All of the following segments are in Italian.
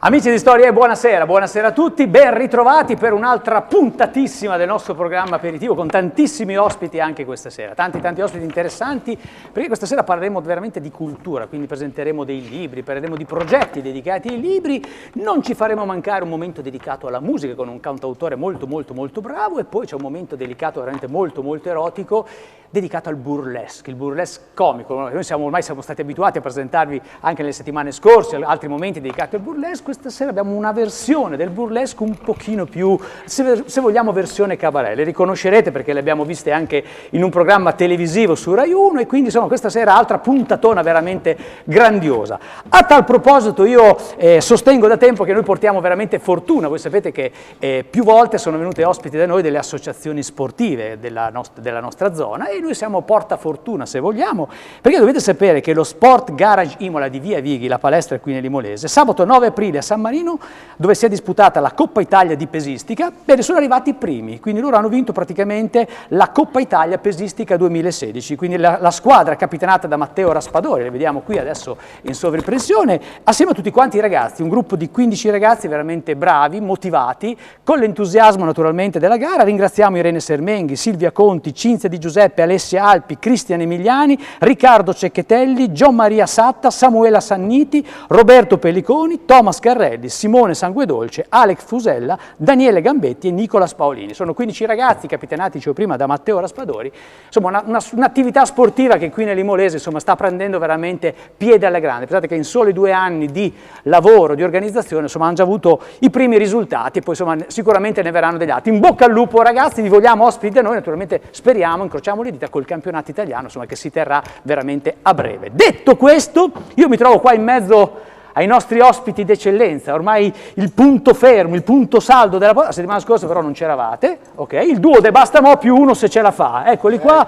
Amici di Storie, buonasera, buonasera a tutti, ben ritrovati per un'altra puntatissima del nostro programma aperitivo con tantissimi ospiti anche questa sera, tanti ospiti interessanti, perché questa sera parleremo veramente di cultura, quindi presenteremo dei libri, parleremo di progetti dedicati ai libri, non ci faremo mancare un momento dedicato alla musica con un cantautore molto bravo e poi c'è un momento dedicato veramente molto erotico dedicato al burlesque, il burlesque comico. Noi ormai siamo stati abituati a presentarvi anche nelle settimane scorse altri momenti dedicati al burlesque. Questa sera abbiamo una versione del burlesque un pochino più, se vogliamo, versione cabaret. Le riconoscerete perché le abbiamo viste anche in un programma televisivo su Rai 1 e quindi insomma questa sera altra puntatona veramente grandiosa. A tal proposito io sostengo da tempo che noi portiamo veramente fortuna. Voi sapete che più volte sono venute ospiti da noi delle associazioni sportive della nostra zona e noi siamo portafortuna se vogliamo, perché dovete sapere che lo Sport Garage Imola di Via Vighi, la palestra qui nell'Imolese, sabato 9 aprile a San Marino, dove si è disputata la Coppa Italia di pesistica, bene, sono arrivati i primi, quindi loro hanno vinto praticamente la Coppa Italia pesistica 2016, quindi la squadra capitanata da Matteo Raspadori, le vediamo qui adesso in sovrimpressione, assieme a tutti quanti i ragazzi, un gruppo di 15 ragazzi veramente bravi, motivati, con l'entusiasmo naturalmente della gara. Ringraziamo Irene Sermenghi, Silvia Conti, Cinzia Di Giuseppe, Alessia Alpi, Cristian Emiliani, Riccardo Cecchettelli, Gian Maria Satta, Samuela Sanniti, Roberto Pelliconi, Thomas Carrelli, Simone Sanguedolce, Alex Fusella, Daniele Gambetti e Nicola Spaolini. Sono 15 ragazzi capitanati, dicevo prima, da Matteo Raspadori. Insomma, un'attività sportiva che qui nell'Imolese sta prendendo veramente piede alla grande. Pensate che in soli 2 anni di lavoro, di organizzazione, hanno già avuto i primi risultati e poi sicuramente ne verranno degli altri. In bocca al lupo ragazzi, vi vogliamo ospiti da noi, naturalmente speriamo, incrociamo le dita, col campionato italiano, che si terrà veramente a breve. Detto questo, io mi trovo qua in mezzo ai nostri ospiti d'eccellenza, ormai il punto fermo, il punto saldo della settimana scorsa però non c'eravate, ok? Il duo De Bastamo più uno se ce la fa, eccoli qua,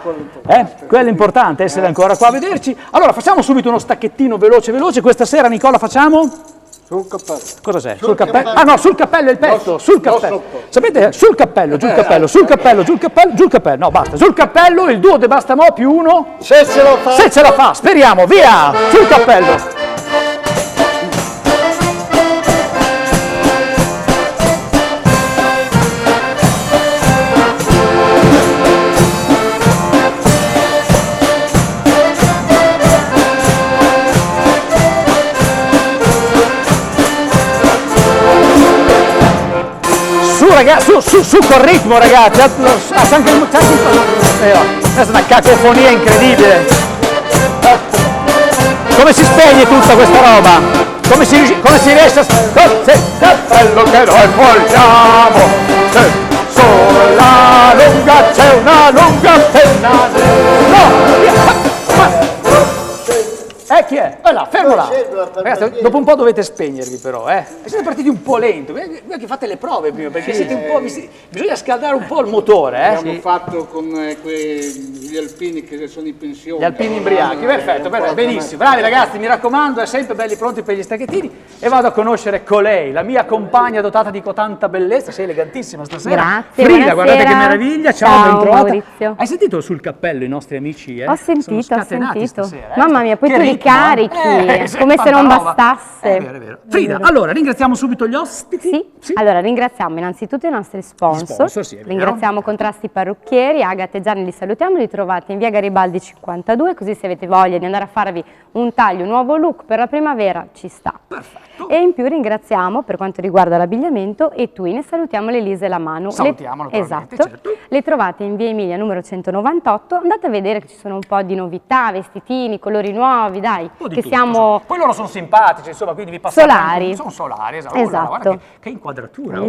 quello è importante, essere ancora qua a vederci. Allora facciamo subito uno stacchettino veloce, questa sera Nicola facciamo? Sul cappello. Cosa c'è? Sul cappello? Ah no, sul cappello è il petto, sul cappello. Sapete, sul cappello, giù il cappello, sul cappello, giù il cappello, giù il cappello. No, basta, sul cappello il duo De Bastamo più uno. Se ce la fa. Se ce la fa, speriamo, via, sul cappello. Su col ritmo ragazzi, anche è una cacofonia incredibile. Come si spegne tutta questa roba? Come si riesce a... Cappello che noi vogliamo, sulla lunga c'è una lunga penna. No! Chi è? Là, fermo là. Ragazzi, dopo un po' dovete spegnervi però, Siete partiti un po' lento, voi che fate le prove prima, perché siete un po'... Bisogna scaldare un po' il motore, Abbiamo fatto con gli alpini che sono in pensione. Gli alpini imbriachi, perfetto, benissimo. Bravi ragazzi, mi raccomando, sempre belli pronti per gli stacchettini. E vado a conoscere colei, la mia compagna dotata di tanta bellezza, sei elegantissima stasera. Grazie, Frida, guardate che meraviglia, ciao, ben trovata. Maurizio. Hai sentito sul cappello i nostri amici? Ho sentito, stasera, Mamma mia, poi che tu li ritmo, carichi, come se non bastasse. È vero. Frida, allora ringraziamo subito gli ospiti. Sì. Allora ringraziamo innanzitutto i nostri sponsor. Sì, Ringraziamo Contrasti Parrucchieri, Agate e Gianni, li salutiamo, li trovate in via Garibaldi 52, così se avete voglia di andare a farvi un taglio, un nuovo look per la primavera ci sta. Perfetto. E in più ringraziamo per quanto riguarda l'abbigliamento Etui, ne salutiamo l'Elisa e la Manu. Salutiamo naturalmente, esatto. certo. Le trovate in via Emilia numero 198, andate a vedere che ci sono un po' di novità, vestitini, colori nuovi, dai, che tutto, siamo... Poi loro sono simpatici, insomma, quindi vi passate... Solari. Sono solari, esatto. Esatto. Guarda che inquadratura,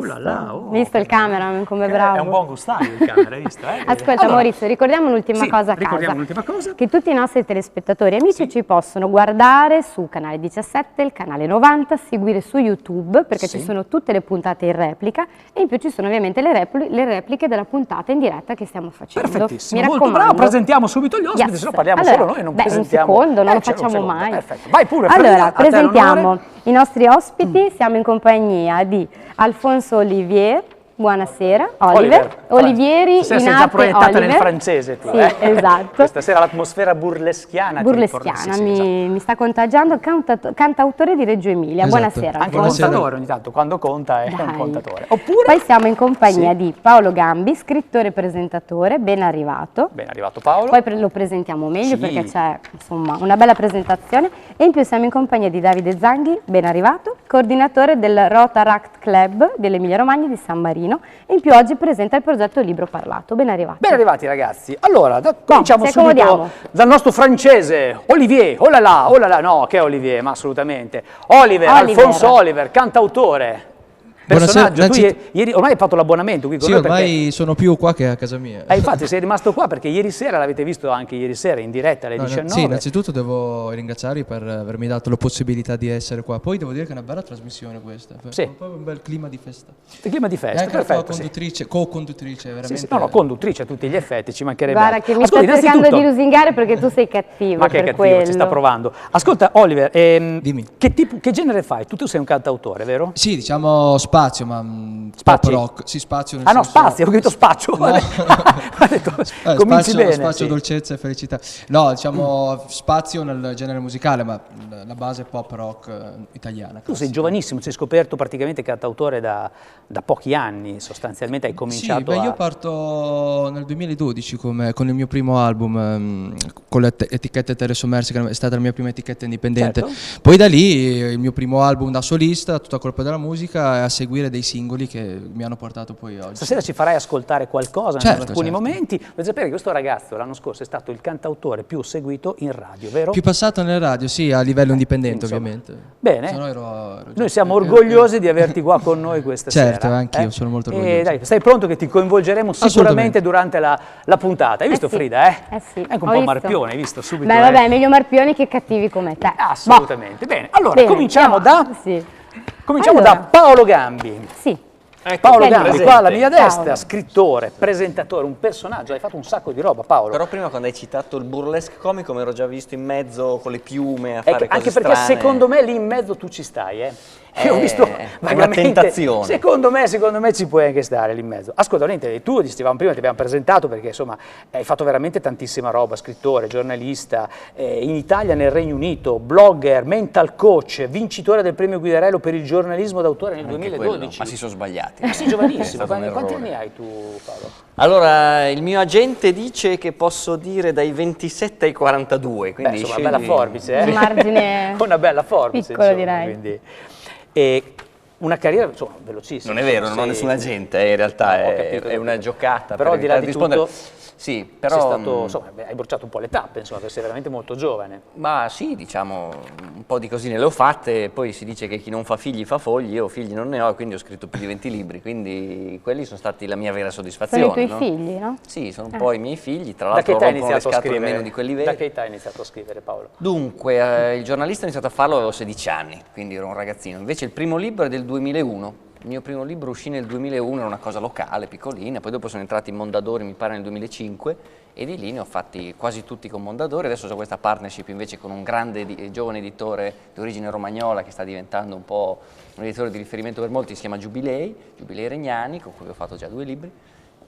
Visto il cameraman come bravo. È un buon gustaio il camera, visto? Ascolta allora, Maurizio, ricordiamo l'ultima cosa a casa. Ricordiamo l'ultima cosa. Che tutti i nostri telespettatori e amici ci possono guardare su canale 17, il canale 90, seguire su YouTube perché ci sono tutte le puntate in replica e in più ci sono ovviamente le repliche della puntata in diretta che stiamo facendo. Perfettissimo, Mi molto raccomando. bravo, presentiamo subito gli ospiti, se no parliamo solo noi, non presentiamo. Un secondo, non lo facciamo mai. Perfetto, vai pure. Allora, presentiamo i nostri ospiti, siamo in compagnia di Alfonso Olivier, Buonasera, Olivieri Stasera in sei già arte proiettata Oliver. nel francese tu, Sì, esatto. Questa sera l'atmosfera burleschiana. Burleschiana, mi sta contagiando, cantautore di Reggio Emilia. Esatto. Buonasera. Anche Alfonso. contatore ogni tanto, quando conta è un Dai. contatore. Oppure... Poi siamo in compagnia Sì. di Paolo Gambi, scrittore e presentatore, ben arrivato. Ben arrivato Paolo. Poi lo presentiamo meglio Sì. perché c'è insomma una bella presentazione e in più siamo in compagnia di Davide Zanghi, ben arrivato, coordinatore del Rotaract Club dell'Emilia Romagna di San Marino e in più oggi presenta il progetto Libro Parlato. Ben arrivato. Ben arrivati ragazzi. Allora, cominciamo ci subito accomodiamo. dal nostro francese, Olivier, oh là là, no, che è Olivier, ma assolutamente. Oliver, Alfonso Oliver, cantautore. Personaggio, tu ieri ormai hai fatto l'abbonamento qui con Sì, noi ormai sono più qua che a casa mia. infatti sei rimasto qua perché ieri sera l'avete visto anche ieri sera in diretta alle 19. Sì, innanzitutto devo ringraziarvi per avermi dato la possibilità di essere qua. Poi devo dire che è una bella trasmissione questa. Sì. Un po' un bel clima di festa. Il clima di E festa, anche la perfetto. conduttrice, co-conduttrice, veramente. Sì, no, conduttrice a tutti gli effetti, ci mancherebbe Guarda altro. che mi Ascolta, sta cercando innanzitutto- di lusingare perché tu sei cattivo. Ma che per cattivo, quello. ci sta provando. Ascolta, Oliver, Dimmi. che genere fai? Tu sei un cantautore, vero? Sì, diciamo spazio, ma Spazi? pop rock. Sì, spazio nel Ah no, senso- spazio, ho detto spaccio. No. Ha detto, cominci spazio, bene. spazio, sì. dolcezza e felicità. No, diciamo spazio nel genere musicale, ma la base è pop rock italiana. Tu sei giovanissimo, sei scoperto praticamente cantautore da pochi anni, sostanzialmente hai cominciato Sì, beh, io parto nel 2012 con il mio primo album, con l'etichetta Terre Sommerse, che è stata la mia prima etichetta indipendente. Certo. Poi da lì il mio primo album da solista, tutta colpa della musica, e a seguire dei singoli che mi hanno portato poi oggi. Stasera ci farai ascoltare qualcosa Certo, in alcuni certo. momenti. Dovete sapere che questo ragazzo l'anno scorso è stato il cantautore più seguito in radio, vero? Più passato nelle radio, sì, a livello indipendente Insomma. ovviamente. Bene. Se no ero già- Noi siamo orgogliosi di averti qua con noi questa Certo, sera. anch'io sono molto E orgoglioso. dai, stai pronto che ti coinvolgeremo sicuramente Assolutamente. durante la puntata. Hai visto sì. Frida, eh? Sì, È anche un ho po' visto. Marpione, hai visto subito? Beh, vabbè, meglio Marpioni che cattivi come te. Assolutamente. Bene, allora Bene, cominciamo andiamo. da Sì. cominciamo Allora. da Paolo Gambi. Sì. Paolo Che Gambi, presente. qua alla mia destra, Ciao. scrittore, presentatore, un personaggio, hai fatto un sacco di roba, Paolo. Però prima quando hai citato il burlesque comico mi ero già visto in mezzo con le piume a È fare che- cose anche perché strane. secondo me lì in mezzo tu ci stai, Io ho visto è vagamente. una tentazione. Secondo me ci puoi anche stare lì in mezzo. Ascolta, niente, tu dicevamo prima, ti abbiamo presentato perché insomma hai fatto veramente tantissima roba, scrittore, giornalista, in Italia, nel Regno Unito, blogger, mental coach, vincitore del premio Guidarello per il giornalismo d'autore nel Anche 2012. quello, ma si sono sbagliati. Sei giovanissimo, È stato un quanti errore. anni hai tu Paolo? Allora, il mio agente dice che posso dire dai 27 ai 42, Beh, quindi insomma, una bella scegli- forbice, Un margine una bella forbice, piccolo, insomma, direi. quindi. E una carriera, insomma, velocissima. Non è vero, non ho Sei- nessun agente, in realtà Ho è, capito, è una giocata. Però per di là di rispondere. tutto Sì, però... sei stato, insomma, hai bruciato un po' le tappe, insomma, perché sei veramente molto giovane. Ma sì, diciamo, un po' di cosine le ho fatte, poi si dice che chi non fa figli fa fogli, io figli non ne ho e quindi ho scritto più di 20 libri, quindi quelli sono stati la mia vera soddisfazione. Sono i tuoi no? figli, no? Sì, sono un po' i miei figli, tra Da che l'altro età hai rompono le iniziato a scatole scrivere? meno di quelli veri. Da che età hai iniziato a scrivere, Paolo? Dunque, il giornalista ho iniziato a farlo avevo 16 anni, quindi ero un ragazzino. Invece il primo libro è del 2001. Il mio primo libro uscì nel 2001, era una cosa locale, piccolina, poi dopo sono entrati in Mondadori, mi pare nel 2005, e di lì ne ho fatti quasi tutti con Mondadori. Adesso ho questa partnership invece con un grande giovane editore di origine romagnola che sta diventando un po' un editore di riferimento per molti, si chiama Giubilei Regnani, con cui ho fatto già 2 libri.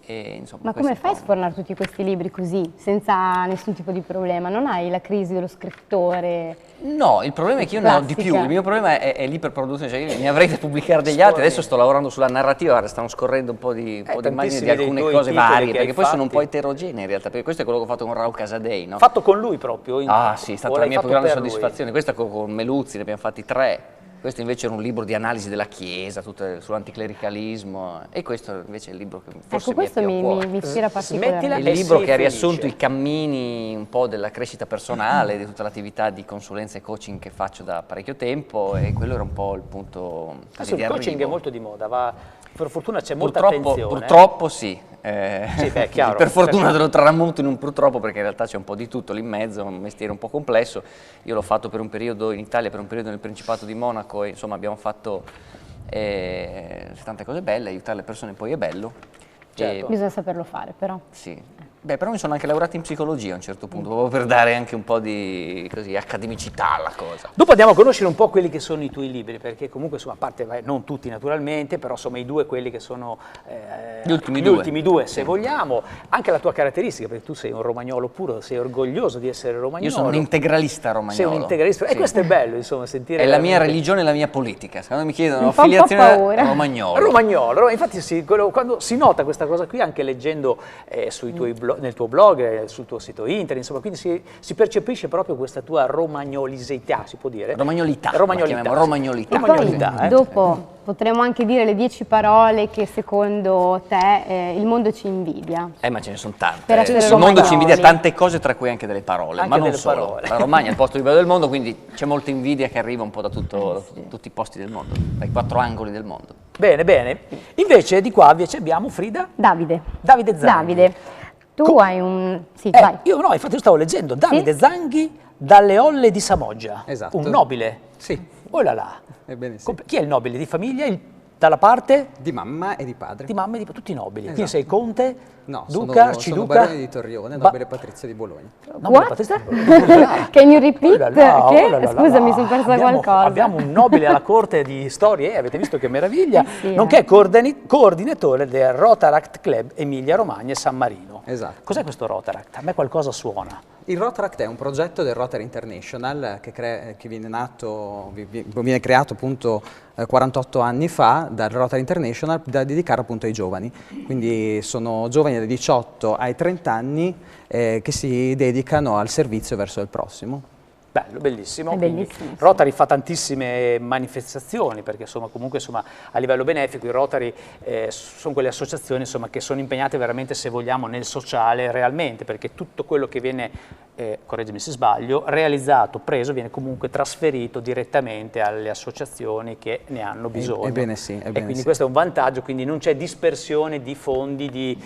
E, insomma, Ma questo come è fai a un po'. sfornare tutti questi libri così, senza nessun tipo di problema? Non hai la crisi dello scrittore? No, il problema è che io ne ho di più, il mio problema è l'iperproduzione, cioè io ne avrei da pubblicare degli altri, adesso sto lavorando sulla narrativa, guarda, stanno scorrendo un po' di immagini tantissimi di dei alcune tuoi cose titoli varie, che perché hai poi sono un fatti. po' eterogenei in realtà, perché questo è quello che ho fatto con Raul Casadei, no? Fatto con lui proprio? Ah sì, è o stata la l'hai mia più fatto grande per lui? soddisfazione, questa con Meluzzi, ne abbiamo fatti 3. Questo invece era un libro di analisi della Chiesa, sull'anticlericalismo, e questo invece è il libro che forse Ecco, questo mi è più a cuore. mi ispira particolarmente. Smettila Il e libro sii che ha felice. riassunto i cammini un po' della crescita personale, di tutta l'attività di consulenza e coaching che faccio da parecchio tempo, e quello era un po' il punto Adesso di il coaching arrivo. è molto di moda, per fortuna c'è molta Purtroppo, attenzione. purtroppo sì. Sì, beh, è chiaro. Per fortuna te lo tramuto in un purtroppo, perché in realtà c'è un po' di tutto lì in mezzo, è un mestiere un po' complesso. Io l'ho fatto per un periodo in Italia, per un periodo nel Principato di Monaco, e insomma abbiamo fatto tante cose belle, aiutare le persone poi è bello. Certo. Bisogna saperlo fare, però. Sì. Beh, però mi sono anche laureato in psicologia a un certo punto, proprio per dare anche un po' di così, accademicità alla cosa. Dopo andiamo a conoscere un po' quelli che sono i tuoi libri, perché comunque insomma, a parte non tutti naturalmente, però insomma i due quelli che sono Gli ultimi ultimi due se vogliamo, anche la tua caratteristica, perché tu sei un romagnolo puro, sei orgoglioso di essere romagnolo. Io sono un integralista romagnolo. Sei un integralista, Sì. e questo è bello, insomma, sentire... È la mia veramente- religione e la mia politica. Quando mi chiedono Un po' affiliazione paura. romagnolo. Romagnolo, infatti quando si nota questa cosa qui anche leggendo nel tuo blog, sul tuo sito internet, insomma, quindi si percepisce proprio questa tua romagnolisità, si può dire? Romagnolità. Romagnolità. La chiamiamo romagnolità. E poi, Romagnolità, dopo potremmo anche dire le 10 parole che secondo te il mondo ci invidia. Ma ce ne sono tante. Per essere Il mondo romagnoli. ci invidia tante cose, tra cui anche delle parole, Anche ma non delle solo. parole. La Romagna è il posto più bello del mondo, quindi c'è molta invidia che arriva un po' da tutti i posti del mondo, dai 4 angoli del mondo. Bene, bene. Invece di qua invece abbiamo Frida. Davide. Davide Zanghi. Davide, tu hai un... Sì, vai. Io no, infatti io stavo leggendo Davide Zanghi dalle Olle di Samoggia. Esatto. Un nobile. Sì, Oh là là. ebbene sì. Chi è il nobile di famiglia? Dalla parte Di mamma e di padre. di mamma e di tutti i nobili. Quindi Esatto. sei conte, No, duca, sono arciduca. barone di Torrione, nobile patrizio di Bologna. Nobile What? patrizio. Can you repeat? Oh là là, Che? oh là là Scusa, là. mi sono persa Abbiamo- qualcosa. Abbiamo un nobile alla corte di storie, avete visto che meraviglia, Sì, nonché coordinatore del Rotaract Club Emilia Romagna e San Marino. Esatto. Cos'è questo Rotaract? A me qualcosa suona. Il Rotaract è un progetto del Rotary International che viene creato appunto 48 anni fa dal Rotary International da dedicare appunto ai giovani. Quindi sono giovani dai 18 ai 30 anni che si dedicano al servizio verso il prossimo. Bello, bellissimo. È Quindi bellissimo, sì. Rotary fa tantissime manifestazioni perché insomma, comunque insomma, a livello benefico i Rotary sono quelle associazioni insomma, che sono impegnate veramente, se vogliamo, nel sociale realmente, perché tutto quello che viene, correggimi se sbaglio, realizzato, preso, viene comunque trasferito direttamente alle associazioni che ne hanno bisogno. Ebbene sì, ebbene E quindi sì. questo è un vantaggio, quindi non c'è dispersione di fondi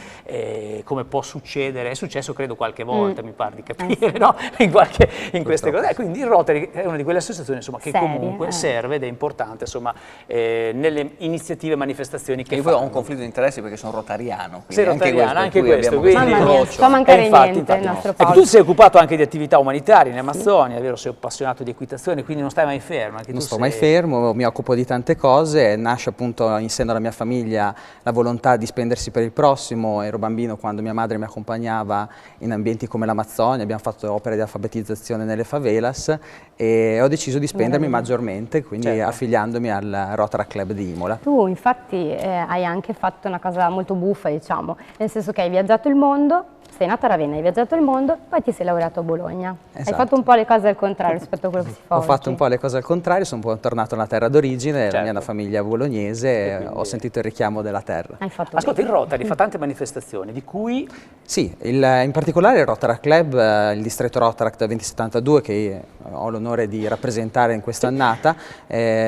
come può succedere. È successo credo qualche volta, mi pare di capire, no? in queste cose. Quindi il Rotary è una di quelle associazioni insomma, che Serie, comunque serve ed è importante insomma, nelle iniziative e manifestazioni che E poi fa. ho un conflitto di interessi perché sono rotariano. Sei quindi rotariano, anche per cui questo, abbiamo quindi- questo Mamma mia, incrocio. fa mancare Infatti, niente il nostro Ecco, Paolo. tu ti sei occupato anche di attività umanitarie in Amazzonia, è vero? Sei appassionato di equitazione, quindi non stai mai fermo. Anche Non tu sto mai sei- fermo, mi occupo di tante cose, nasce appunto in seno alla mia famiglia la volontà di spendersi per il prossimo. Ero bambino quando mia madre mi accompagnava in ambienti come l'Amazzonia, abbiamo fatto opere di alfabetizzazione nelle favelas e ho deciso di spendermi maggiormente, quindi Certo. affiliandomi al Rotaract Club di Imola. Tu infatti hai anche fatto una cosa molto buffa, diciamo, nel senso che hai viaggiato il mondo, sei nata a Ravenna, hai viaggiato il mondo, poi ti sei laureato a Bologna. Hai Esatto. fatto un po' le cose al contrario rispetto a quello che si fa Ho oggi. fatto un po' le cose al contrario, sono un po' tornato nella terra d'origine, la Certo. mia famiglia bolognese, ho sentito il richiamo della terra. Hai fatto Ascolta, il bene. Rotary fa tante manifestazioni, di cui Sì, in particolare il Rotaract Club, il distretto Rotaract 2072 che ho l'onore di rappresentare in quest'annata,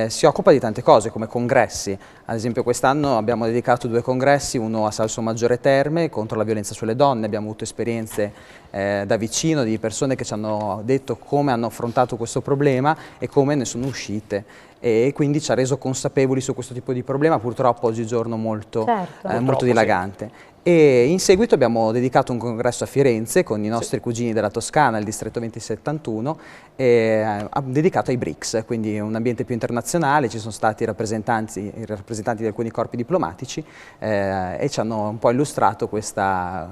si occupa di tante cose come congressi. Ad esempio quest'anno abbiamo dedicato 2 congressi, uno a Salsomaggiore Terme contro la violenza sulle donne, abbiamo avuto esperienze da vicino di persone che ci hanno detto come hanno affrontato questo problema e come ne sono uscite. E quindi ci ha reso consapevoli su questo tipo di problema, purtroppo oggigiorno molto, Certo. Purtroppo, molto dilagante. E in seguito abbiamo dedicato un congresso a Firenze con i nostri cugini della Toscana, il distretto 2071, dedicato ai BRICS, quindi un ambiente più internazionale. Ci sono stati i rappresentanti di alcuni corpi diplomatici e ci hanno un po' illustrato questa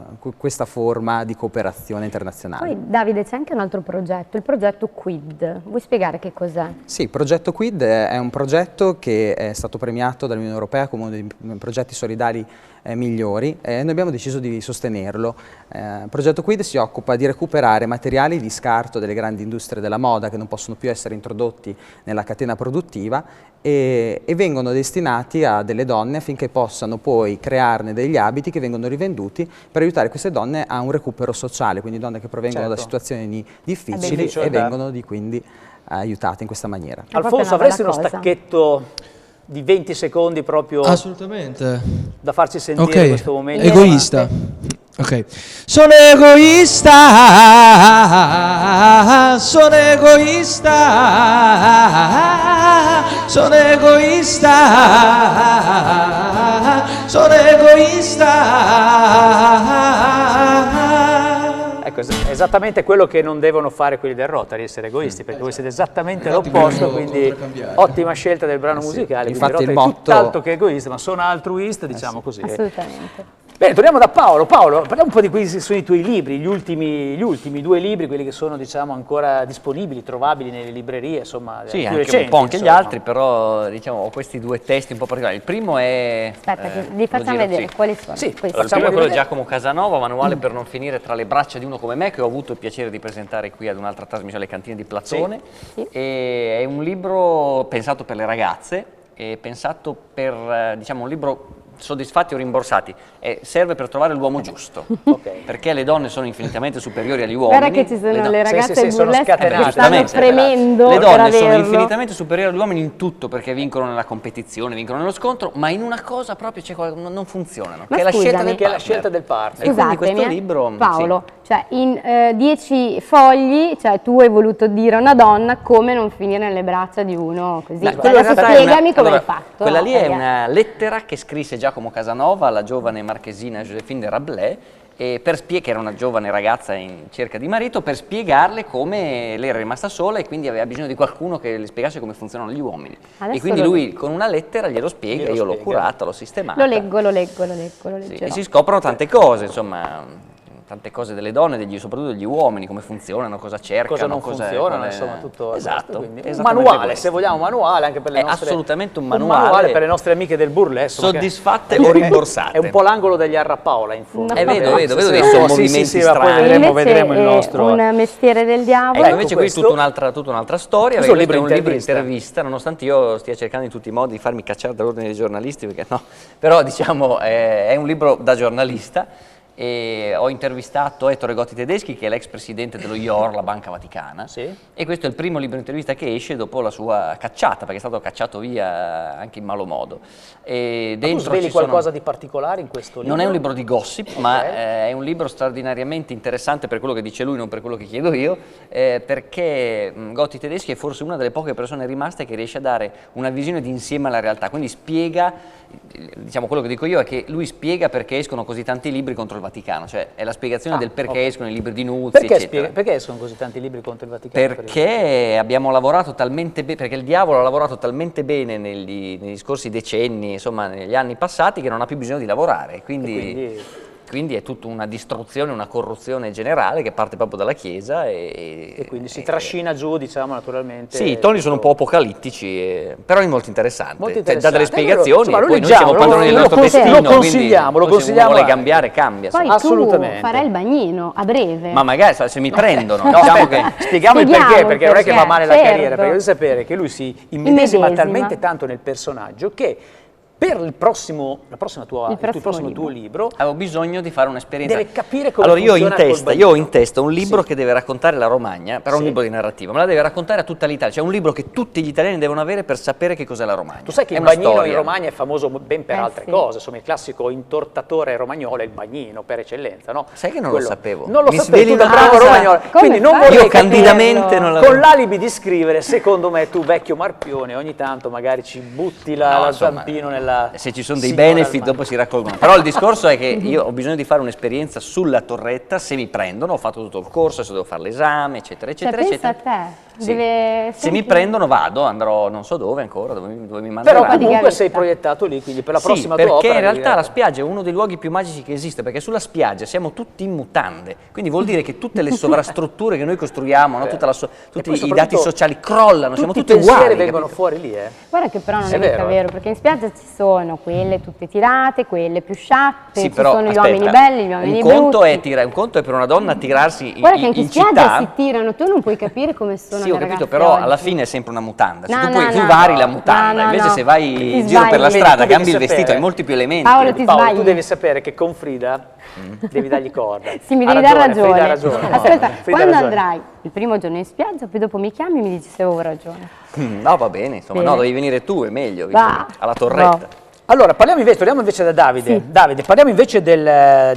forma di cooperazione internazionale. Poi Davide c'è anche un altro progetto, il progetto QUID. Vuoi spiegare che cos'è? Sì, il progetto QUID è un progetto che è stato premiato dall'Unione Europea come uno dei progetti solidari migliori e noi abbiamo deciso di sostenerlo. Il progetto QUID si occupa di recuperare materiali di scarto delle grandi industrie della moda che non possono più essere introdotti nella catena produttiva e vengono destinati a delle donne affinché possano poi crearne degli abiti che vengono rivenduti per aiutare queste donne a un recupero sociale, quindi donne che provengono da Certo. situazioni difficili difficile, e certo. vengono quindi aiutate in questa maniera. proprio Alfonso, una avresti bella uno cosa. stacchetto di 20 secondi proprio Assolutamente. da farci sentire Ok, questo momento? egoista. Ok. Sono egoista, sono egoista, sono egoista, sono egoista. Ecco, esattamente quello che non devono fare quelli del Rotary, essere egoisti, perché voi siete esattamente l'opposto, quindi ottima scelta del brano musicale. Infatti il il Rotary è motto... tutt'altro che egoista, ma sono altruista, diciamo così. Assolutamente. Bene, torniamo da Paolo. Paolo, parliamo un po' di quelli che sono i tuoi libri, gli ultimi 2 libri, quelli che sono, diciamo, ancora disponibili, trovabili nelle librerie, insomma, Sì, più anche recenti, un po' anche insomma. gli altri, però diciamo ho questi 2 testi un po' particolari. Il primo è... Aspetta, li lo facciamo giro, vedere sì. quali sono. Sì, Questi. Allora, il primo è quello di vedere. Giacomo Casanova, Manuale per non finire tra le braccia di uno come me, che ho avuto il piacere di presentare qui ad un'altra trasmissione, Le Cantine di Platone. Sì. E è un libro pensato per le ragazze, e pensato per, diciamo, un libro soddisfatti o rimborsati, serve per trovare l'uomo giusto, perché le donne sono infinitamente superiori agli uomini. Guarda che ci sono le ragazze sì, sono burlesque che scatenate. stanno fremendo Le per donne sono averlo. infinitamente superiori agli uomini in tutto, perché vincono nella competizione, vincono nello scontro, ma in una cosa proprio non funzionano, Ma che è la scelta scusami. del Che è la partner. scelta del partner. E quindi Scusatemi, questo libro, Paolo, cioè in 10 fogli, cioè tu hai voluto dire a una donna come non finire nelle braccia di uno così. No, Cioè, quello in adesso realtà è spiegami come allora, hai fatto. Quella lì è ragazzi. una lettera che scrisse Giacomo Casanova alla giovane marchesina Joséphine de Rabelais, che era una giovane ragazza in cerca di marito, per spiegarle come lei era rimasta sola e quindi aveva bisogno di qualcuno che le spiegasse come funzionano gli uomini. Adesso E quindi lo lui con una lettera glielo spiega, io l'ho curata, l'ho sistemata. Lo leggo, lo Sì, leggerò. e si scoprono tante cose, insomma, tante cose delle donne, soprattutto degli uomini, come funzionano, cosa cercano, Cosa non funzionano, insomma, tutto esatto. quindi un esattamente manuale, questo. se vogliamo, manuale anche per le È nostre... assolutamente un Un manuale. manuale per le nostre amiche del burlesque. Soddisfatte o rimborsate. È un po' l'angolo degli Arra Paola, in fondo. No. Vedo dei Sì, sommovimenti sì, ma poi strani. vedremo il Invece nostro... è un mestiere del diavolo. Ecco, invece qui questo- tutta un'altra storia, Questo perché è un questo è libro un libro intervista, nonostante io stia cercando in tutti i modi di farmi cacciare dall'ordine dei giornalisti, perché no, però diciamo è un libro da giornalista. E ho intervistato Ettore Gotti Tedeschi, che è l'ex presidente dello IOR, la Banca Vaticana, e questo è il primo libro intervista che esce dopo la sua cacciata, perché è stato cacciato via anche in malo modo. E Ma tu dentro sveli ci sono... qualcosa di particolare in questo libro? Non è un libro di gossip, ma è un libro straordinariamente interessante per quello che dice lui, non per quello che chiedo io, perché Gotti Tedeschi è forse una delle poche persone rimaste che riesce a dare una visione d'insieme alla realtà, quindi spiega, diciamo quello che dico io è che lui spiega perché escono così tanti libri contro il Vaticano, cioè è la spiegazione del perché escono i libri di Nuzzi, eccetera. Perché escono così tanti libri contro il Vaticano? Perché abbiamo lavorato talmente bene, perché il diavolo ha lavorato talmente bene negli scorsi decenni, insomma negli anni passati, che non ha più bisogno di lavorare, quindi è tutta una distruzione, una corruzione generale che parte proprio dalla Chiesa e quindi si trascina giù, diciamo, naturalmente. Sì, i toni sono un po' apocalittici, però è molto interessante. Molto Cioè, interessante. dà delle spiegazioni, Insomma, e lo poi noi leggiamo, siamo padroni del lo nostro consigliamo, destino, lo consigliamo, quindi poi se uno vuole cambiare, cambia. Poi Assolutamente. tu farai il bagnino a breve. Ma magari se mi prendono, No, diciamo aspetta, che... spieghiamo il perché non è che va male la certo. carriera, perché devi sapere che lui si immedesima Immedesima. talmente tanto nel personaggio che per il prossimo tuo libro Avevo bisogno di fare un'esperienza. deve capire come allora, io funziona col bagnino. ho in testa un libro che deve raccontare la Romagna, però un libro di narrativa, ma la deve raccontare a tutta l'Italia, cioè un libro che tutti gli italiani devono avere per sapere che cos'è la Romagna. Tu sai che È il una bagnino storia. in Romagna è famoso ben per altre sì. cose, insomma il classico intortatore romagnolo è il bagnino per eccellenza, no? Sai che non lo sapevo. Non lo Mi sapevo, sveli tu da una bravo cosa? romagnolo, Come quindi non fai? vorrei Io candidamente non l'avevo. con l'alibi di scrivere, secondo me tu vecchio marpione ogni tanto magari ci butti No, la insomma, zampino nella... se ci sono dei signora benefit Armani. dopo si raccolgono. Però il discorso è che io ho bisogno di fare un'esperienza sulla torretta, se mi prendono, ho fatto tutto il corso, adesso devo fare l'esame, eccetera, Cioè, eccetera, pensa eccetera. a te. Sì. Deve Se mi prendono vado, andrò non so dove ancora, dove mi Però manderanno. comunque gavetta. sei proiettato lì, quindi per la Sì, prossima tua perché opera... in realtà devi- la spiaggia è uno dei luoghi più magici che esiste, perché sulla spiaggia siamo tutti in mutande, quindi vuol dire che tutte le sovrastrutture che noi costruiamo, no? Tutti E poi i dati soprattutto sociali crollano, siamo tutti tutti i pensieri uguali. vengono capito? fuori lì, Guarda che però non È è mica vero, vero, perché in spiaggia ci sono quelle tutte tirate, quelle più sciatte, Sì, ci però, sono gli aspetta, uomini belli, gli uomini un conto brutti. è un conto è per una donna tirarsi Guarda che anche in spiaggia città. si tirano, tu non puoi capire come sono Sì, le ho capito, ragazze però oggi. alla fine è sempre una mutanda. Cioè, No, tu no, vari no. la mutanda, No, no, invece no. se vai Ti in giro per la sbagli. strada, Tu devi cambi il sapere. vestito, hai molti più elementi. Paolo, ti Paolo, tu sbagli. devi sapere che con Frida devi dargli corda. Sì, mi Ha devi dare Frida ha ragione. ragione. Aspetta, Frida ha quando ragione. andrai il primo giorno in spiaggia, poi dopo mi chiami e mi dici se avevo ragione. No, va bene, insomma, Bene. no, devi venire tu, è meglio, Va. alla torretta. No. Allora, torniamo invece da Davide. Sì. Davide, parliamo invece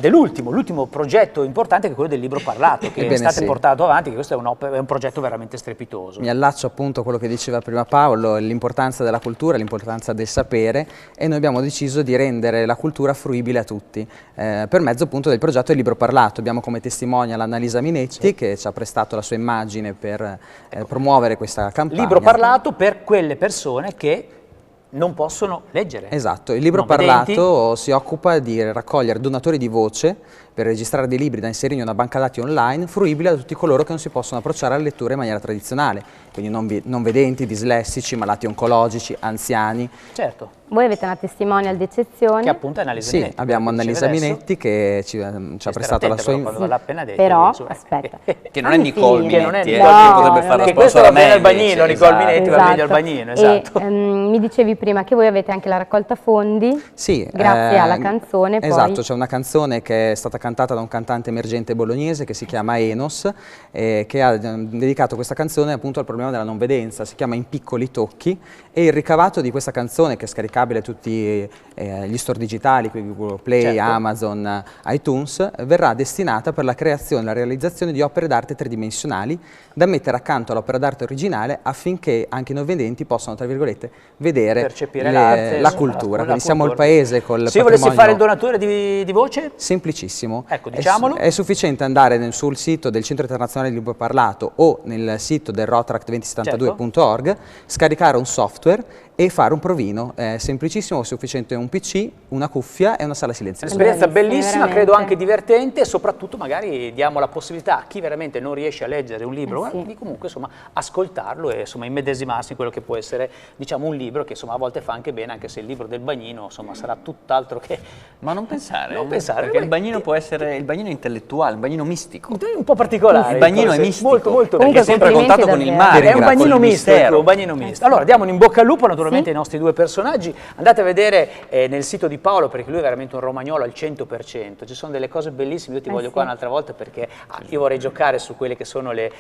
l'ultimo progetto importante, che è quello del libro parlato, che Ebbene, state sì. portando avanti, che questo è un progetto veramente strepitoso. Mi allaccio appunto a quello che diceva prima Paolo, l'importanza della cultura, l'importanza del sapere, e noi abbiamo deciso di rendere la cultura fruibile a tutti, per mezzo appunto del progetto del libro parlato. Abbiamo come testimonial Annalisa Minetti, che ci ha prestato la sua immagine per promuovere questa campagna. Libro parlato per quelle persone che non possono leggere. Esatto, il libro Non parlato vedenti. si occupa di raccogliere donatori di voce per registrare dei libri da inserire in una banca dati online fruibile a tutti coloro che non si possono approcciare alla lettura in maniera tradizionale, quindi non vedenti, dislessici, malati oncologici, anziani. Certo, Voi avete una testimonial d'eccezione. che appunto è Annalisa Sì, Minetti. abbiamo come Annalisa dicevi adesso. Minetti che ci ha prestato la sua... Quando l'ha appena detto. Però, quindi, insomma, aspetta. Che non è Nicole Che non è Minetti, Nicole, che potrebbe fare la che questo sponsor a va me bene al invece, bagnino, Nicole esatto. Minetti va meglio al bagnino, esatto. E mi dicevi prima che voi avete anche la raccolta fondi, Sì, grazie alla canzone. Poi... Esatto, c'è una canzone che è stata cantata da un cantante emergente bolognese che si chiama Enos, che ha dedicato questa canzone appunto al problema della non vedenza, si chiama In piccoli tocchi, e il ricavato di questa canzone, che è scaricabile a tutti gli store digitali, quindi Google Play, Certo. Amazon, iTunes, verrà destinata per la creazione e la realizzazione di opere d'arte tridimensionali da mettere accanto all'opera d'arte originale, affinché anche i non vedenti possano, tra virgolette, vedere Percepire l'arte, la insomma, cultura. la Quindi siamo il cultura. paese col Se io volessi patrimonio- fare il donatore di voce, Semplicissimo. Ecco, diciamolo. È sufficiente andare sul sito del Centro Internazionale di Libro Parlato o nel sito del Rotaract2072.org, scaricare un software e fare un provino. È semplicissimo, è sufficiente un PC, una cuffia e una sala silenziosa. un'esperienza Bravissimi, bellissima, veramente. credo anche divertente, e soprattutto magari diamo la possibilità a chi veramente non riesce a leggere un libro, sì. di comunque insomma ascoltarlo e insomma immedesimarsi in quello che può essere, diciamo, un libro che insomma a volte fa anche bene, anche se il libro del bagnino insomma sarà tutt'altro che Ma non pensare, Non pensare, perché il guarda, bagnino può essere il bagnino intellettuale, il bagnino mistico. un po' particolare. Il bagnino è forse mistico, molto molto perché Comunque è sempre a complimenti contatto con il davvero. mare, è un con bagnino il misto, mistero. un bagnino misto. Allora diamo un in bocca al lupo naturalmente Sì. ai nostri due personaggi. Andate a vedere nel sito di Paolo, perché lui è veramente un romagnolo al 100%. Ci sono delle cose bellissime, io ti voglio sì. qua un'altra volta perché io vorrei giocare su quelle che sono le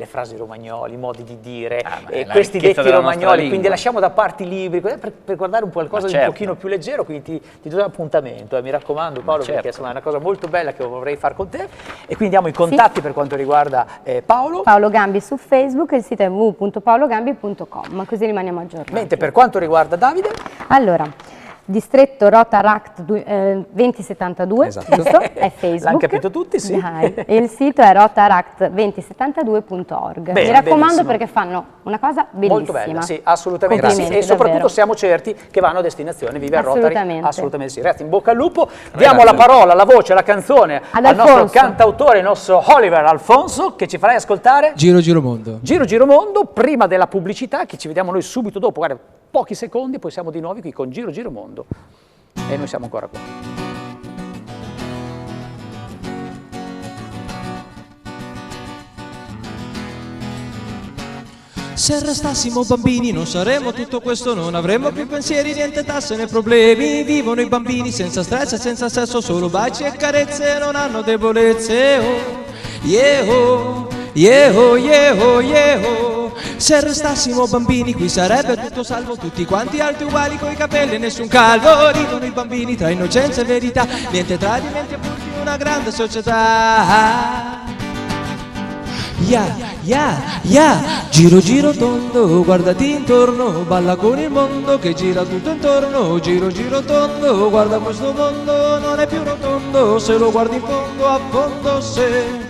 frasi romagnoli, i modi di dire, ma è la questi ricchezza detti della nostra romagnoli, lingua. quindi lasciamo da parte i libri per guardare un qualcosa Ma di certo. un pochino più leggero, quindi ti do un appuntamento, mi raccomando Paolo, certo. perché insomma è una cosa molto bella che vorrei fare con te. E quindi diamo i contatti per quanto riguarda Paolo. Paolo Gambi su Facebook, il sito è www.paologambi.com, ma così rimaniamo aggiornati. Mentre per quanto riguarda Davide, Allora, distretto Rotaract 2072, Esatto. giusto? È Facebook. L'hanno capito tutti, sì. Dai. E il sito è rotaract2072.org. Bene, Mi raccomando benissimo. perché fanno una cosa bellissima. molto bella, sì, assolutamente sì. Complimenti, E soprattutto davvero. siamo certi che vanno a destinazione Vive a Rotary. Assolutamente. Assolutamente sì. Ragazzi, in bocca al lupo. Diamo la parola, la voce, la canzone Ad al nostro Alfonso. cantautore, il nostro Oliver Alfonso, che ci farai ascoltare. Giro Giro Mondo. Giro Giro Mondo, prima della pubblicità, che ci vediamo noi subito dopo, guarda, pochi secondi, poi siamo di nuovo qui con Giro Giro Mondo. E noi siamo ancora qua. Se restassimo bambini non saremmo tutto questo, non avremmo più pensieri, niente tasse né problemi. Vivono i bambini senza stress e senza sesso, solo baci e carezze, non hanno debolezze. Oh, yeah, oh, yeah, oh, yeah, oh, yeah, oh. Se restassimo bambini qui sarebbe tutto salvo, tutti quanti alti uguali coi capelli e nessun calvo. Ridono i bambini tra innocenza e verità, niente tradimenti e furti, una grande società. Yeah, yeah, yeah, giro giro tondo, guardati intorno, balla con il mondo che gira tutto intorno. Giro giro tondo, guarda questo mondo, non è più rotondo, se lo guardi in fondo, a fondo, se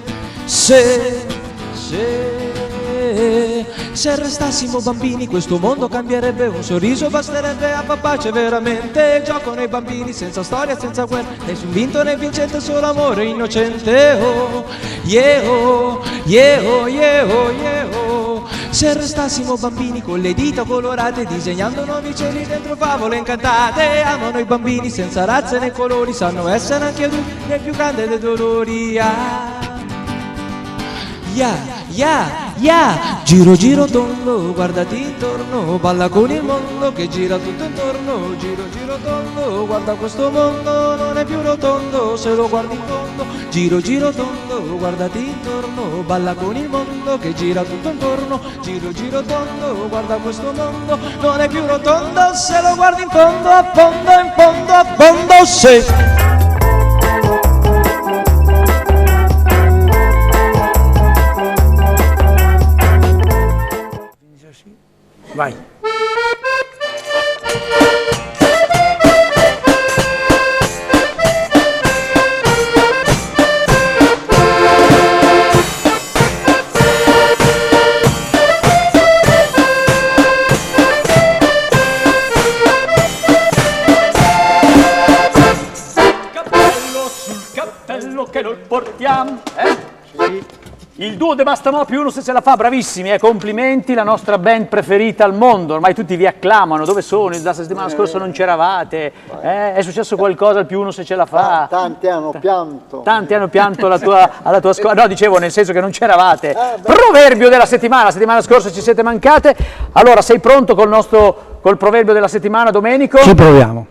restassimo bambini questo mondo cambierebbe, un sorriso basterebbe a pace veramente. Giocano i bambini senza storia, senza guerra, nessun vinto né vincente, solo amore innocente. Oh, yeah, oh, yeah, oh, yeah, oh, yeah, oh. Se restassimo bambini con le dita colorate, disegnando nuovi cieli dentro favole incantate. Amano i bambini senza razze né colori, sanno essere anche adulti nel più grande dei dolori. Yeah, yeah, Yeah! Giro giro tondo, guardati intorno, balla con il mondo che gira tutto intorno. Giro giro tondo, guarda questo mondo, non è più rotondo se lo guardi in fondo. Giro giro tondo, guardati intorno, balla con il mondo che gira tutto intorno. Giro giro tondo, guarda questo mondo, non è più rotondo se lo guardi in fondo, a fondo, in fondo, a fondo, se. Vai. Cappello sul cappello che noi portiamo, Sì. Il duo De Bastamò più uno se ce la fa, bravissimi, complimenti, la nostra band preferita al mondo, ormai tutti vi acclamano, dove sono? La settimana scorsa non c'eravate, è successo qualcosa al più uno se ce la fa? Tanti hanno pianto. Tanti hanno pianto alla tua scuola, no dicevo nel senso che non c'eravate. Proverbio della settimana scorsa ci siete mancate, allora sei pronto col proverbio della settimana, Domenico? Ci proviamo.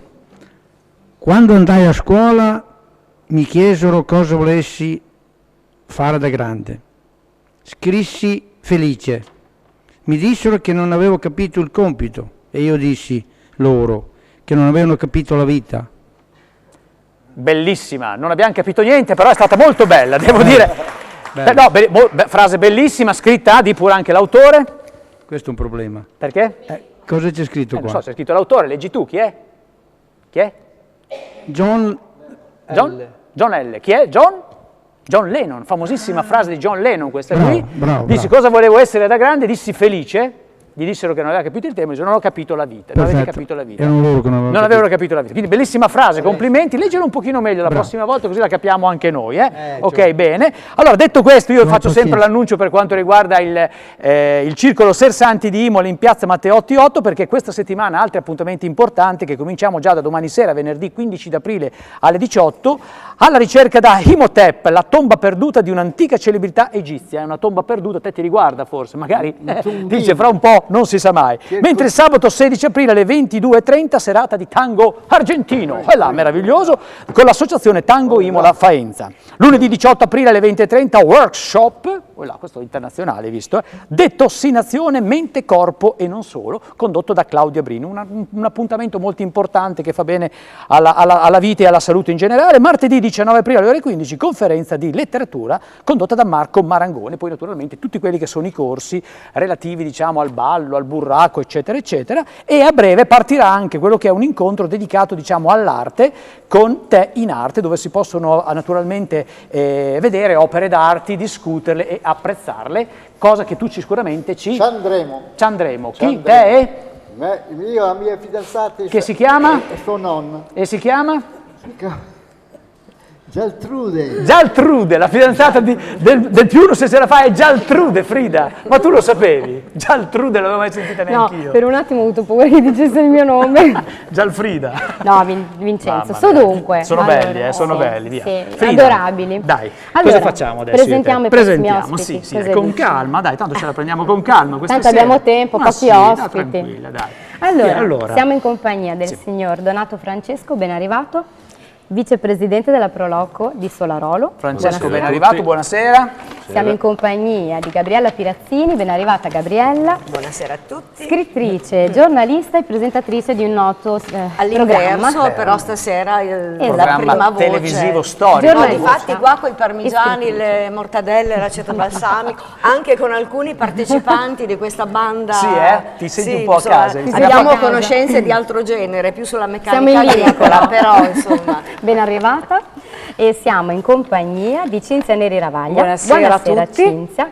Quando andai a scuola mi chiesero cosa volessi fare da grande. Scrissi felice. Mi dissero che non avevo capito il compito e io dissi loro che non avevano capito la vita. Bellissima, non abbiamo capito niente, però è stata molto bella, devo dire. No, frase bellissima, scritta, di pure anche l'autore. Questo è un problema. Perché? Cosa c'è scritto qua? Non so, c'è scritto l'autore, leggi tu, chi è? Chi è? John L. Chi è? John Lennon, famosissima frase di John Lennon questa qui. Dissi cosa volevo essere da grande, dissi felice, gli dissero che non aveva capito il tema, dice non ho capito la vita, non avete capito la vita. Erano loro che non avevano capito la vita. Quindi bellissima frase, complimenti, leggelo un pochino meglio la prossima volta così la capiamo anche noi. Ok, bene. Allora detto questo io faccio sempre l'annuncio per quanto riguarda il Circolo Sersanti di Imola in piazza Matteotti 8 perché questa settimana altri appuntamenti importanti che cominciamo già da domani sera, venerdì 15 d'aprile alle 18, alla ricerca da Imhotep, la tomba perduta di un'antica celebrità egizia. È una tomba perduta, te ti riguarda forse, magari dice fra un po'. Non si sa mai. Mentre il sabato 16 aprile alle 22:30 serata di tango argentino, è là meraviglioso, con l'associazione Tango Imola Faenza. Lunedì 18 aprile alle 20:30 workshop, questo è internazionale visto, detossinazione mente, corpo e non solo, condotto da Claudia Brini. Un appuntamento molto importante che fa bene alla vita e alla salute in generale. Martedì 19 aprile alle ore 15 conferenza di letteratura condotta da Marco Marangoni. Poi naturalmente tutti quelli che sono i corsi relativi diciamo al ballo, al burraco eccetera eccetera, e a breve partirà anche quello che è un incontro dedicato diciamo all'arte con te in arte, dove si possono naturalmente vedere opere d'arte, discuterle e apprezzarle, cosa che tu sicuramente ci andremo. Chi? Te? Io, la mia fidanzata. Che si chiama? E suo nonno. E si chiama? Gialtrude, la fidanzata del più uno se la fa è Gialtrude, Frida, ma tu lo sapevi? Gialtrude l'avevo mai sentita neanch'io. No, per un attimo ho avuto paura che dicesse il mio nome. Gialfrida. No, Vincenzo, dunque. Sono belli, sono belli, via. Sì, Frida, adorabili. Dai, allora, cosa facciamo adesso? Presentiamo i prossimi ospiti. Sì, con calma, dai, tanto ce la prendiamo con calma questa tanto sera. Abbiamo tempo, pochi ospiti. Tranquilla, dai. Allora, siamo in compagnia del signor Donato Francesco, ben arrivato. Vicepresidente della Proloco di Solarolo. Francesco, ben arrivato, buonasera. Siamo in compagnia di Gabriella Pirazzini, ben arrivata Gabriella. Buonasera a tutti. Scrittrice, giornalista e presentatrice di un noto all'inverso, però stasera la prima voce. Televisivo storico. No, difatti qua con i parmigiani, le mortadelle, l'aceto balsamico, anche con alcuni partecipanti di questa banda. Sì, ti senti un po' a casa. Abbiamo conoscenze di altro genere, più sulla meccanica agricola, però insomma. Ben arrivata e siamo in compagnia di Cinzia Neri Ravaglia. Buonasera a tutti. Cinzia.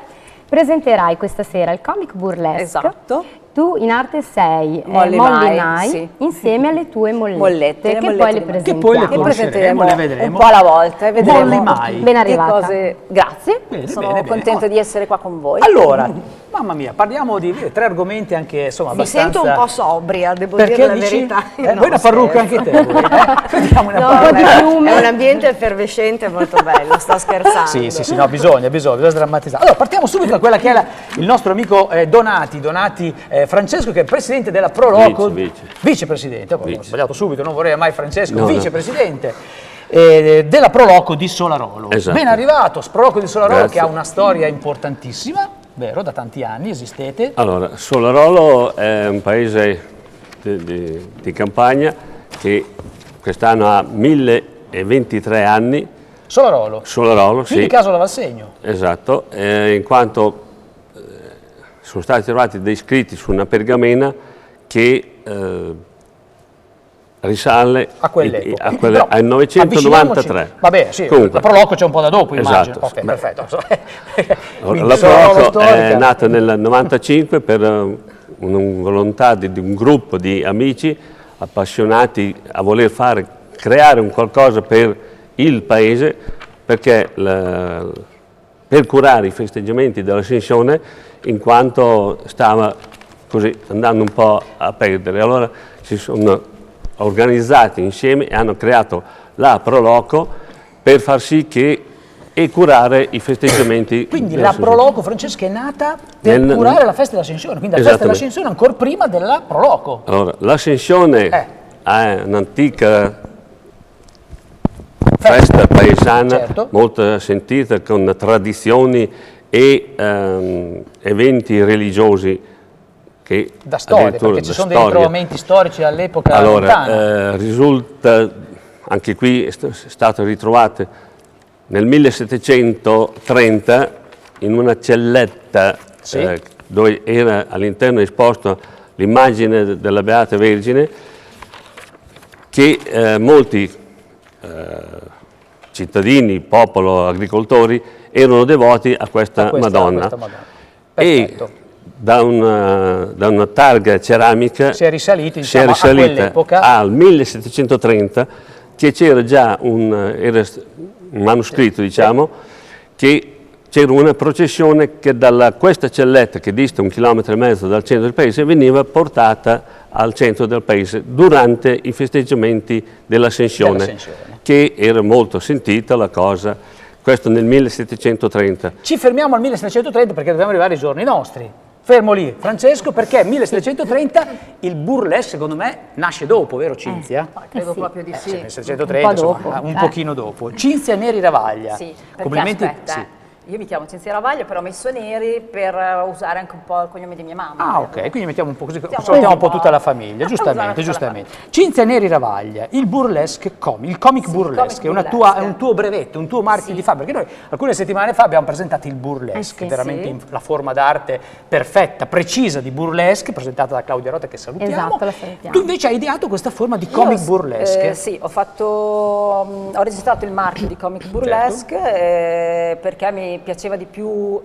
Presenterai questa sera il comic burlesque. Esatto. Tu in arte sei Molly Mai, insieme alle tue mollette che poi le presentiamo. Che presenteremo un po' alla volta. Molly Mai. Ben arrivata. Grazie, sono contenta di essere qua con voi. Allora, Mamma mia, parliamo di 3 argomenti anche insomma Mi abbastanza... sento un po' sobria, devo Perché dire la dici? verità. Vuoi una parrucca anche te? Vediamo una No, parrucca. è un ambiente effervescente molto bello, sto scherzando. Sì, no, bisogna sdrammatizzare. Allora, partiamo subito da quella che è il nostro amico Donati Francesco, che è presidente della Proloco. Vicepresidente, ho sbagliato subito, non vorrei mai Francesco, vicepresidente. Della Proloco di Solarolo. Esatto. Ben arrivato, Proloco di Solarolo. Grazie. Che ha una storia importantissima, vero? Da tanti anni esistete. Allora, Solarolo è un paese di campagna che quest'anno ha 1023 anni. Solarolo, sì. Caso Lavassegno. Esatto, in quanto sono stati trovati dei scritti su una pergamena che risale quell'epoca. al 993. Vabbè, sì, comunque, la Proloco c'è un po' da dopo, immagino. Esatto. Ok, perfetto. La Proloco è nata nel 95 per una volontà di un gruppo di amici appassionati a voler creare un qualcosa per il paese, perché per curare i festeggiamenti dell'Ascensione, in quanto stava così andando un po' a perdere. Allora si sono organizzati insieme e hanno creato la Proloco per far sì che e curare i festeggiamenti. Quindi la Proloco, Francesca, è nata per curare la festa dell'Ascensione, quindi la festa dell'Ascensione ancora prima della Proloco. Allora, l'Ascensione è un'antica festa paesana, molto sentita, con tradizioni e eventi religiosi. Da storia, perché ci sono dei ritrovamenti storici all'epoca lontana. Allora, risulta, anche qui è stato ritrovato nel 1730 in una celletta dove era all'interno esposta l'immagine della Beata Vergine, che molti cittadini, popolo, agricoltori erano devoti a questa Madonna. E da una targa ceramica si è risalita al 1730, che c'era già un manoscritto, diciamo, che c'era una processione che da questa celletta, che dista 1,5 chilometri dal centro del paese, veniva portata al centro del paese durante i festeggiamenti dell'Ascensione, che era molto sentita la cosa, questo nel 1730. Ci fermiamo al 1730 perché dobbiamo arrivare ai giorni nostri. Fermo lì, Francesco, perché 1730 il burlesque, secondo me, nasce dopo, vero Cinzia? Credo proprio di sì. 1730, un pochino dopo. Cinzia Neri Ravaglia. Sì, perché complimenti. aspetta, io mi chiamo Cinzia Ravaglia, però ho messo Neri per usare anche un po' il cognome di mia mamma. Ah, ok, quindi mettiamo un po' così, salutiamo un po' tutta la famiglia, giustamente. Cinzia Neri Ravaglia, il burlesque comic, il comic burlesque, è un tuo brevetto, un tuo marchio di fabbrica, perché noi alcune settimane fa abbiamo presentato il burlesque, veramente la forma d'arte perfetta, precisa di burlesque, presentata da Claudia Rota, che salutiamo. Esatto, la salutiamo. Tu invece hai ideato questa forma di comic burlesque. Sì, ho registrato il marchio di comic burlesque perché mi piaceva di più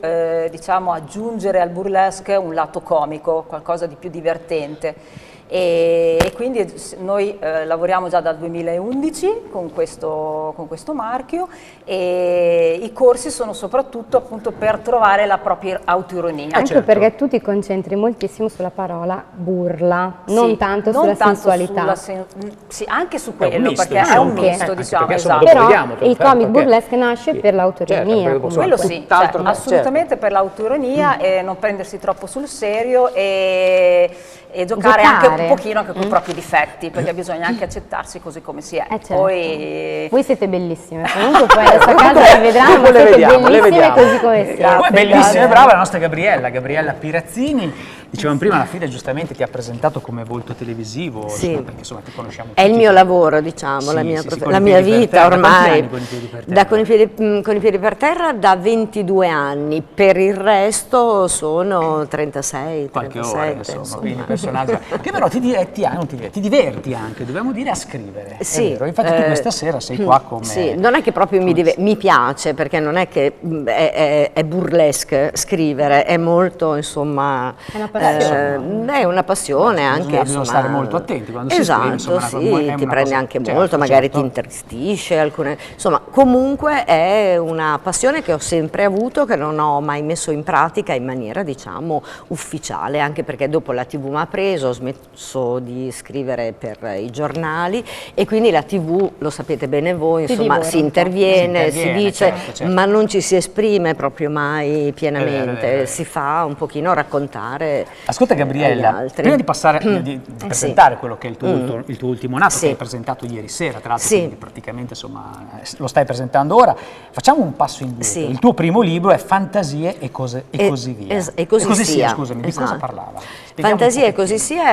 diciamo, aggiungere al burlesque un lato comico, qualcosa di più divertente. E quindi noi lavoriamo già dal 2011 con questo marchio, e i corsi sono soprattutto appunto per trovare la propria autoironia. Anche perché tu ti concentri moltissimo sulla parola burla, non tanto sulla sensualità. Sì, anche su quello, perché è un misto, diciamo, esatto. Però il comic burlesque nasce per l'autoironia. Quello sì, assolutamente per l'autoironia, e non prendersi troppo sul serio e giocare anche un pochino anche con i propri difetti, perché bisogna anche accettarsi così come si è. Poi... Voi siete bellissime, comunque poi adesso a casa le vedranno, ma siete bellissime così come siete. Bellissima e brava la nostra Gabriella Pirazzini. Dicevamo prima, la Fide giustamente ti ha presentato come volto televisivo, perché insomma ti conosciamo tutti. È il mio lavoro, diciamo, la mia vita ormai. Con i piedi per terra da 22 anni, per il resto sono 36, 37. Qualche ora, insomma. Quindi personaggio. Che però però ti diverti anche, dobbiamo dire, a scrivere. Sì, è vero. Infatti tu questa sera sei qua come... Sì, non è che proprio mi piace, perché non è che è burlesque scrivere, è molto, insomma... È una passione. È una passione anche, bisogna stare molto attenti quando si esatto, scrive, insomma, sì, ti prende anche certo, molto, magari certo. ti intristisce, insomma, comunque è una passione che ho sempre avuto, che non ho mai messo in pratica in maniera, diciamo, ufficiale, anche perché dopo la TV mi ha preso, ho smesso di scrivere per i giornali e quindi la TV, lo sapete bene voi, insomma, si interviene, si dice, certo. ma non ci si esprime proprio mai pienamente, si fa un pochino raccontare. Ascolta Gabriella, agli altri. prima di passare di presentare quello che è il tuo ultimo nato, Sì. che hai presentato ieri sera, tra l'altro, Sì. quindi praticamente insomma lo stai presentando ora. Facciamo un passo indietro. Sì. Il tuo primo libro è Fantasie e così via. E così sia. Scusami, di cosa Esatto. parlava? Spieghiamo Fantasie un e così sia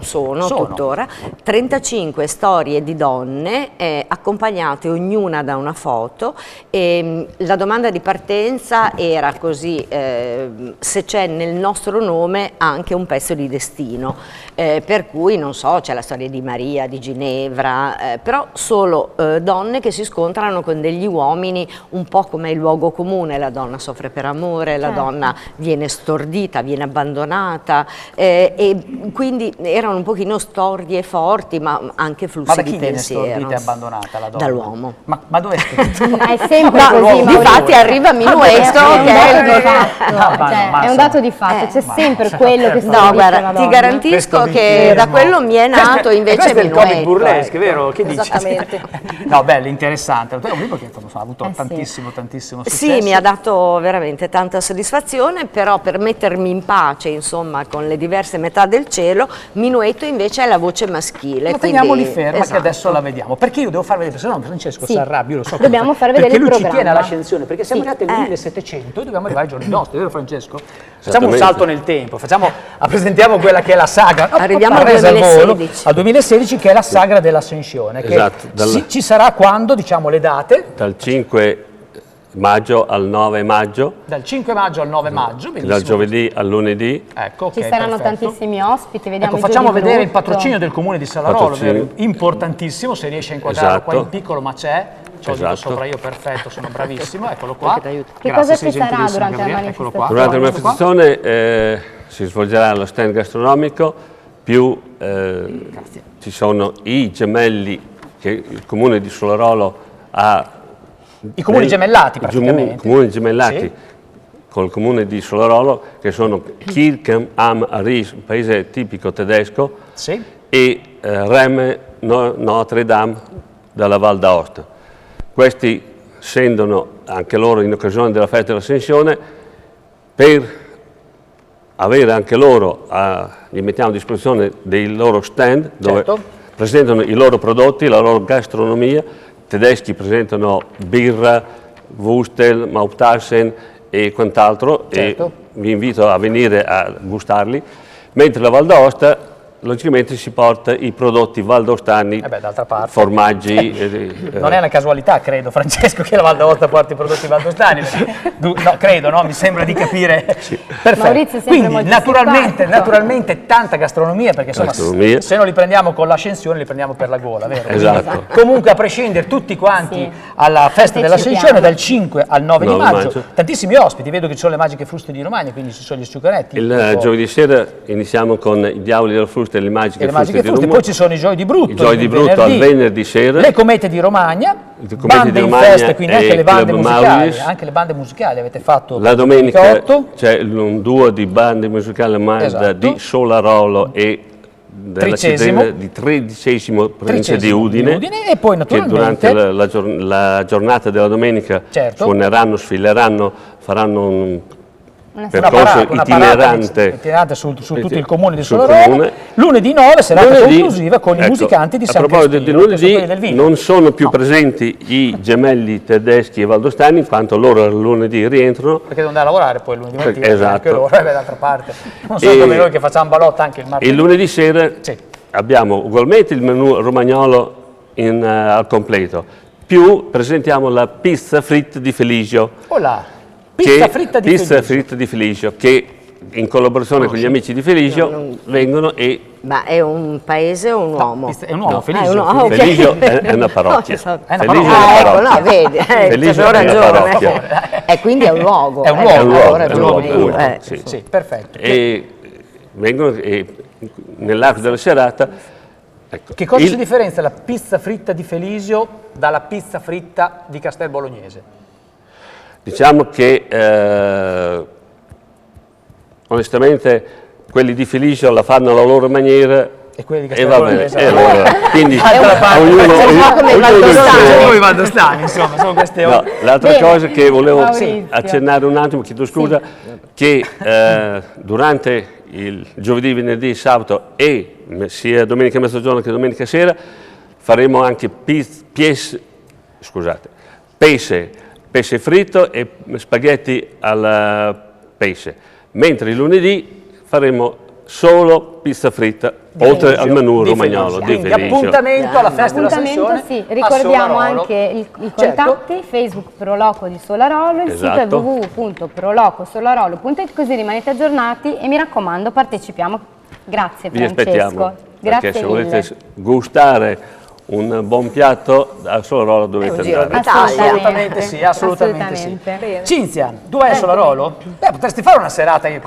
sono tuttora 35 storie di donne accompagnate ognuna da una foto, e la domanda di partenza era così, se c'è nel nostro nome anche un pezzo di destino, per cui non so, c'è la storia di Maria, di Ginevra, però solo donne che si scontrano con degli uomini, un po' come il luogo comune, la donna soffre per amore, la donna viene stordita, viene abbandonata, e quindi erano un pochino storie forti, ma anche flussi di pensiero. Ma da chi viene stordita e abbandonata la donna? Dall'uomo. Ma dove è scritto? È sempre così, difatti arriva Minuetto, è un dato di fatto, c'è sempre quello che sta No, guarda, ti garantisco che da quello mi è nato invece Minuetto. Questo è il comic burlesque, ecco. vero? Che dici? Esattamente. No, bello, interessante. È un libro che ha avuto tantissimo successo. Sì, mi ha dato veramente tanta soddisfazione, però per mettermi in pace, insomma, con le diverse metà del cielo, Minuetto invece è la voce maschile. Ma teniamoli quindi, ferma, esatto. che adesso la vediamo. Perché io devo far vedere, se no Francesco si arrabbia, io lo so. Dobbiamo far vedere perché il lui ci programma. tiene all'ascensione, perché siamo arrivati al 1700 e dobbiamo arrivare ai giorni nostri, vero Francesco? Facciamo un salto nel tempo, presentiamo quella che è la saga. Arriviamo al resa 2016. Al 2016, che è la saga dell'ascensione. Esatto, Che ci sarà quando, diciamo le date? Dal 5 maggio al 9 maggio, Dal 5 maggio al 9 maggio, benissimo. dal giovedì al lunedì. Ecco, Ci ok, saranno perfetto. tantissimi ospiti, vediamo Ecco, i facciamo giorni vedere il brutto. patrocinio del comune di Salarolo, Patrocinio. vero? Importantissimo, se riesce a inquadrarlo Esatto. qua in piccolo, ma c'è. Ce l'ho detto Esatto. sopra io, perfetto, sono bravissimo, eccolo qua. Che Grazie, cosa sei ci sarà gentilissimo, durante la Gabriele, eccolo qua. Durante la Eccolo qua. manifestazione si svolgerà lo stand gastronomico, più ci sono i gemelli che il comune di Solarolo ha. I comuni gemellati, praticamente. I comuni gemellati Sì. col comune di Solarolo, che sono Kirchem am Ries, un paese tipico tedesco, Sì. e Reme Notre Dame dalla Val d'Aosta. Questi scendono anche loro in occasione della festa dell'Ascensione per avere anche loro, gli mettiamo a disposizione dei loro stand dove Certo. presentano i loro prodotti, la loro gastronomia. I tedeschi presentano birra, Wustel, Mauptaschen e quant'altro, Certo. e vi invito a venire a gustarli, mentre la Val d'Aosta logicamente si porta i prodotti valdostani, d'altra parte. formaggi. Non è una casualità, credo, Francesco, che la Val d'Aosta porti i prodotti valdostani. No, credo, no? Mi sembra di capire. Perfetto. Maurizio è sempre Quindi, molto naturalmente tanta gastronomia, perché insomma, Gastronomia. se non li prendiamo con l'ascensione, li prendiamo per la gola, vero? Esatto. Comunque, a prescindere, tutti quanti Sì. alla festa dell'ascensione, Partecipiamo. dal 5 al 9 di 9 maggio, maggio. tantissimi ospiti, vedo che ci sono le magiche fruste di Romagna, quindi ci sono gli sciucanetti. Il giovedì sera iniziamo con i Diavoli della Frusta e le e magiche le fruste magiche di fruste, Roma. poi ci sono i Gioi di Brutto, I Gioi di Brutto al venerdì sera. le Comete di Romagna, Le Comete bande di in Romagna festa, quindi anche e le bande Club musicali, Maurice. anche le bande musicali avete fatto La domenica 8, c'è un duo di bande musicali Manda Esatto. di Solarolo e della Tredicesimo. cittadina di 13° provincia di Udine, e poi che naturalmente durante la giornata della domenica Certo. suoneranno, sfileranno, faranno un Una percorso una itinerante itinerante su tutto il comune di sul Solarolo. comune. Lunedì 9 serata Lunedì, conclusiva con i ecco, musicanti di a San proposito Cristino, di che sono quelli del lunedì, vino. non sono più presenti i gemelli tedeschi e valdostani, in quanto loro il lunedì rientrano. Perché devono andare a lavorare poi il lunedì mattina, Esatto. anche loro, d'altra parte. Non sono E- come noi che facciamo balotta anche il martedì. Il lunedì sera Sì. abbiamo ugualmente il menù romagnolo al completo, più presentiamo la pizza fritta di Feligio. Olà, pizza fritta di pizza Feligio. fritta di Feligio, che in collaborazione con gli amici di Feligio vengono e... Ma è un paese o un uomo? È un uomo, No, Feligio. okay. Feligio è una parrocchia. È una Feligio parrocchia. è una Ecco, no, parrocchia. vedi, Feligio c'avevo è una ragione. parrocchia. E quindi è un luogo. È un luogo, È un luogo, Allora è un luogo ragioni tu, unico, sì. Sì, perfetto. E vengono e nell'arco della serata... Ecco, Che cosa si differenzia la pizza fritta di Felisio dalla pizza fritta di Castel Bolognese? Diciamo che onestamente quelli di Feligio la fanno alla loro maniera E quelli di e Castel va bene. Bolognese. Allora, quindi come i valdostani, insomma, sono queste No, l'altra Bene, cosa che volevo Maurizio. accennare un attimo, chiedo scusa, che durante il giovedì, venerdì, sabato e sia domenica mezzogiorno che domenica sera faremo anche pesce fritto e spaghetti al pesce, mentre il lunedì faremo solo pizza fritta, oltre al menù romagnolo di Quindi Feligio. appuntamento alla festa Appuntamento, dell'Ascensione. sì. Ricordiamo a Solarolo. anche i Certo. contatti, Facebook Proloco di Solarolo, il sito è Esatto. www.prolocosolarolo.it, così rimanete aggiornati e mi raccomando partecipiamo. Grazie Vi Francesco. aspettiamo, Grazie perché se mille. volete gustare un buon piatto a Solarolo dovete giro andare. Assolutamente sì, assolutamente sì. Assolutamente. Cinzia, tu vai a Solarolo? Beh, potresti fare una serata in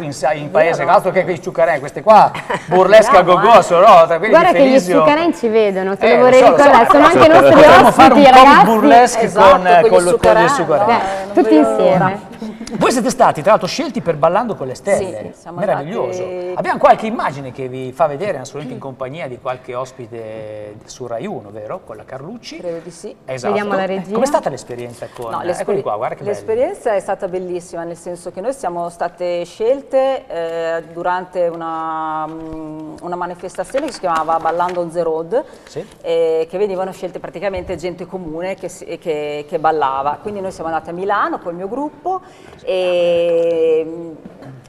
paese, altro che i ciucarè, queste qua, burlesca a go-go a Solarolo, tra quelli Guarda di che gli Felisio. Zuccareni ci vedono, te Eh, lo vorrei lo so, ricordare, sono anche i nostri Potremmo fare ospiti, un comic ragazzi. burlesque Esatto, con con gli gli Zuccarè, Zuccarè. Tutti insieme. Voi siete stati, tra l'altro, scelti per Ballando con le Stelle, Sì, siamo meraviglioso. andati- Abbiamo qualche immagine che vi fa vedere, assolutamente in compagnia di qualche ospite su Rai 1, vero? Con la Carlucci. Credo di sì. Esatto. Vediamo la regia. Com'è stata l'esperienza con... No, eccoli qua, guarda che belli. l'esperienza è stata bellissima, nel senso che noi siamo state scelte durante una manifestazione che si chiamava Ballando on the Road, Sì. che venivano scelte praticamente gente comune che ballava. Quindi noi siamo andati a Milano col mio gruppo e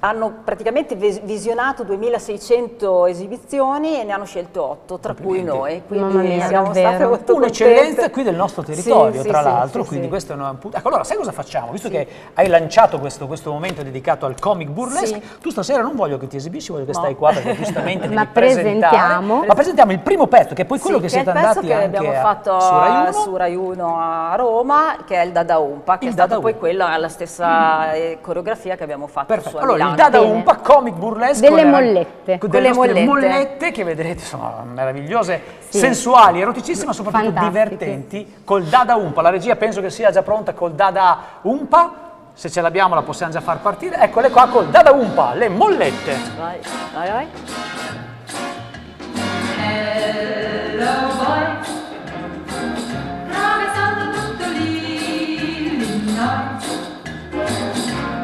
hanno praticamente visionato 2600 esibizioni e ne hanno scelto 8, tra cui noi. Quindi Mamma mia, siamo davvero. state molto Un'eccellenza contente. qui del nostro territorio, Sì, tra sì, l'altro, sì, quindi sì. questo è un punto. Ecco, allora sai cosa facciamo? Visto che hai lanciato questo momento dedicato al comic burlesque, Sì. tu stasera non voglio che ti esibisci, voglio che stai qua perché giustamente devi Ma presentare. presentiamo. Ma presentiamo il primo pezzo, che è poi quello Sì, che è il siete pezzo andati che anche abbiamo fatto su Rai 1. su Rai 1 a Roma, che è il Dada Umpa, che Il è stata Dada poi Umpa. quella la stessa coreografia che abbiamo fatto Perfetto, su a allora il Milano. Dada Bene. Umpa comic burlesque Delle con le- mollette. con Con delle le nostre mollette. mollette che vedrete sono meravigliose, Sì. sensuali, eroticissime, ma soprattutto Fantastiche. divertenti, col Dada Umpa. La regia penso che sia già pronta col Dada Umpa, se ce l'abbiamo la possiamo già far partire. Eccole qua col Dada Umpa, le mollette. Vai, vai, vai. Attraversando tutto l'Illinois,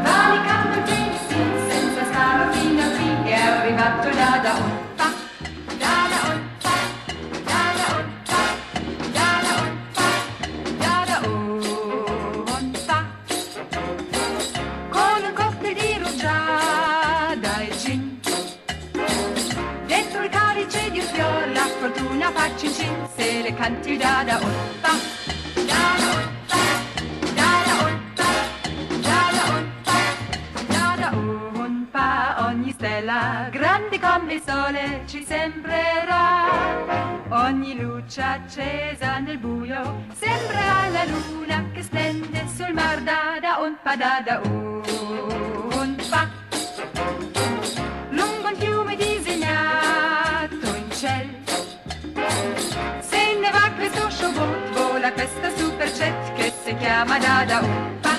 valicando il Tennessee senza stare fino a qui, è arrivato Dada Umpa, Dada Umpa, Dada Umpa, Dada Umpa, Dada Umpa, con un cocktail di rugiada e gin. Dentro il calice di un fior la fortuna fa cin cin se le canti Dada Umpa, Dada Umpa, Dada Umpa, Dada Umpa, Dada Umpa, ogni stella grande come il sole ci sembrerà, ogni luce accesa nel buio sembrerà la luna che splende sul mar. Dada Umpa, Dada Umpa, lungo un fiume disegnato in cielo, se ne va questo showboat, vola questa superjet che si chiama Dada Umpa,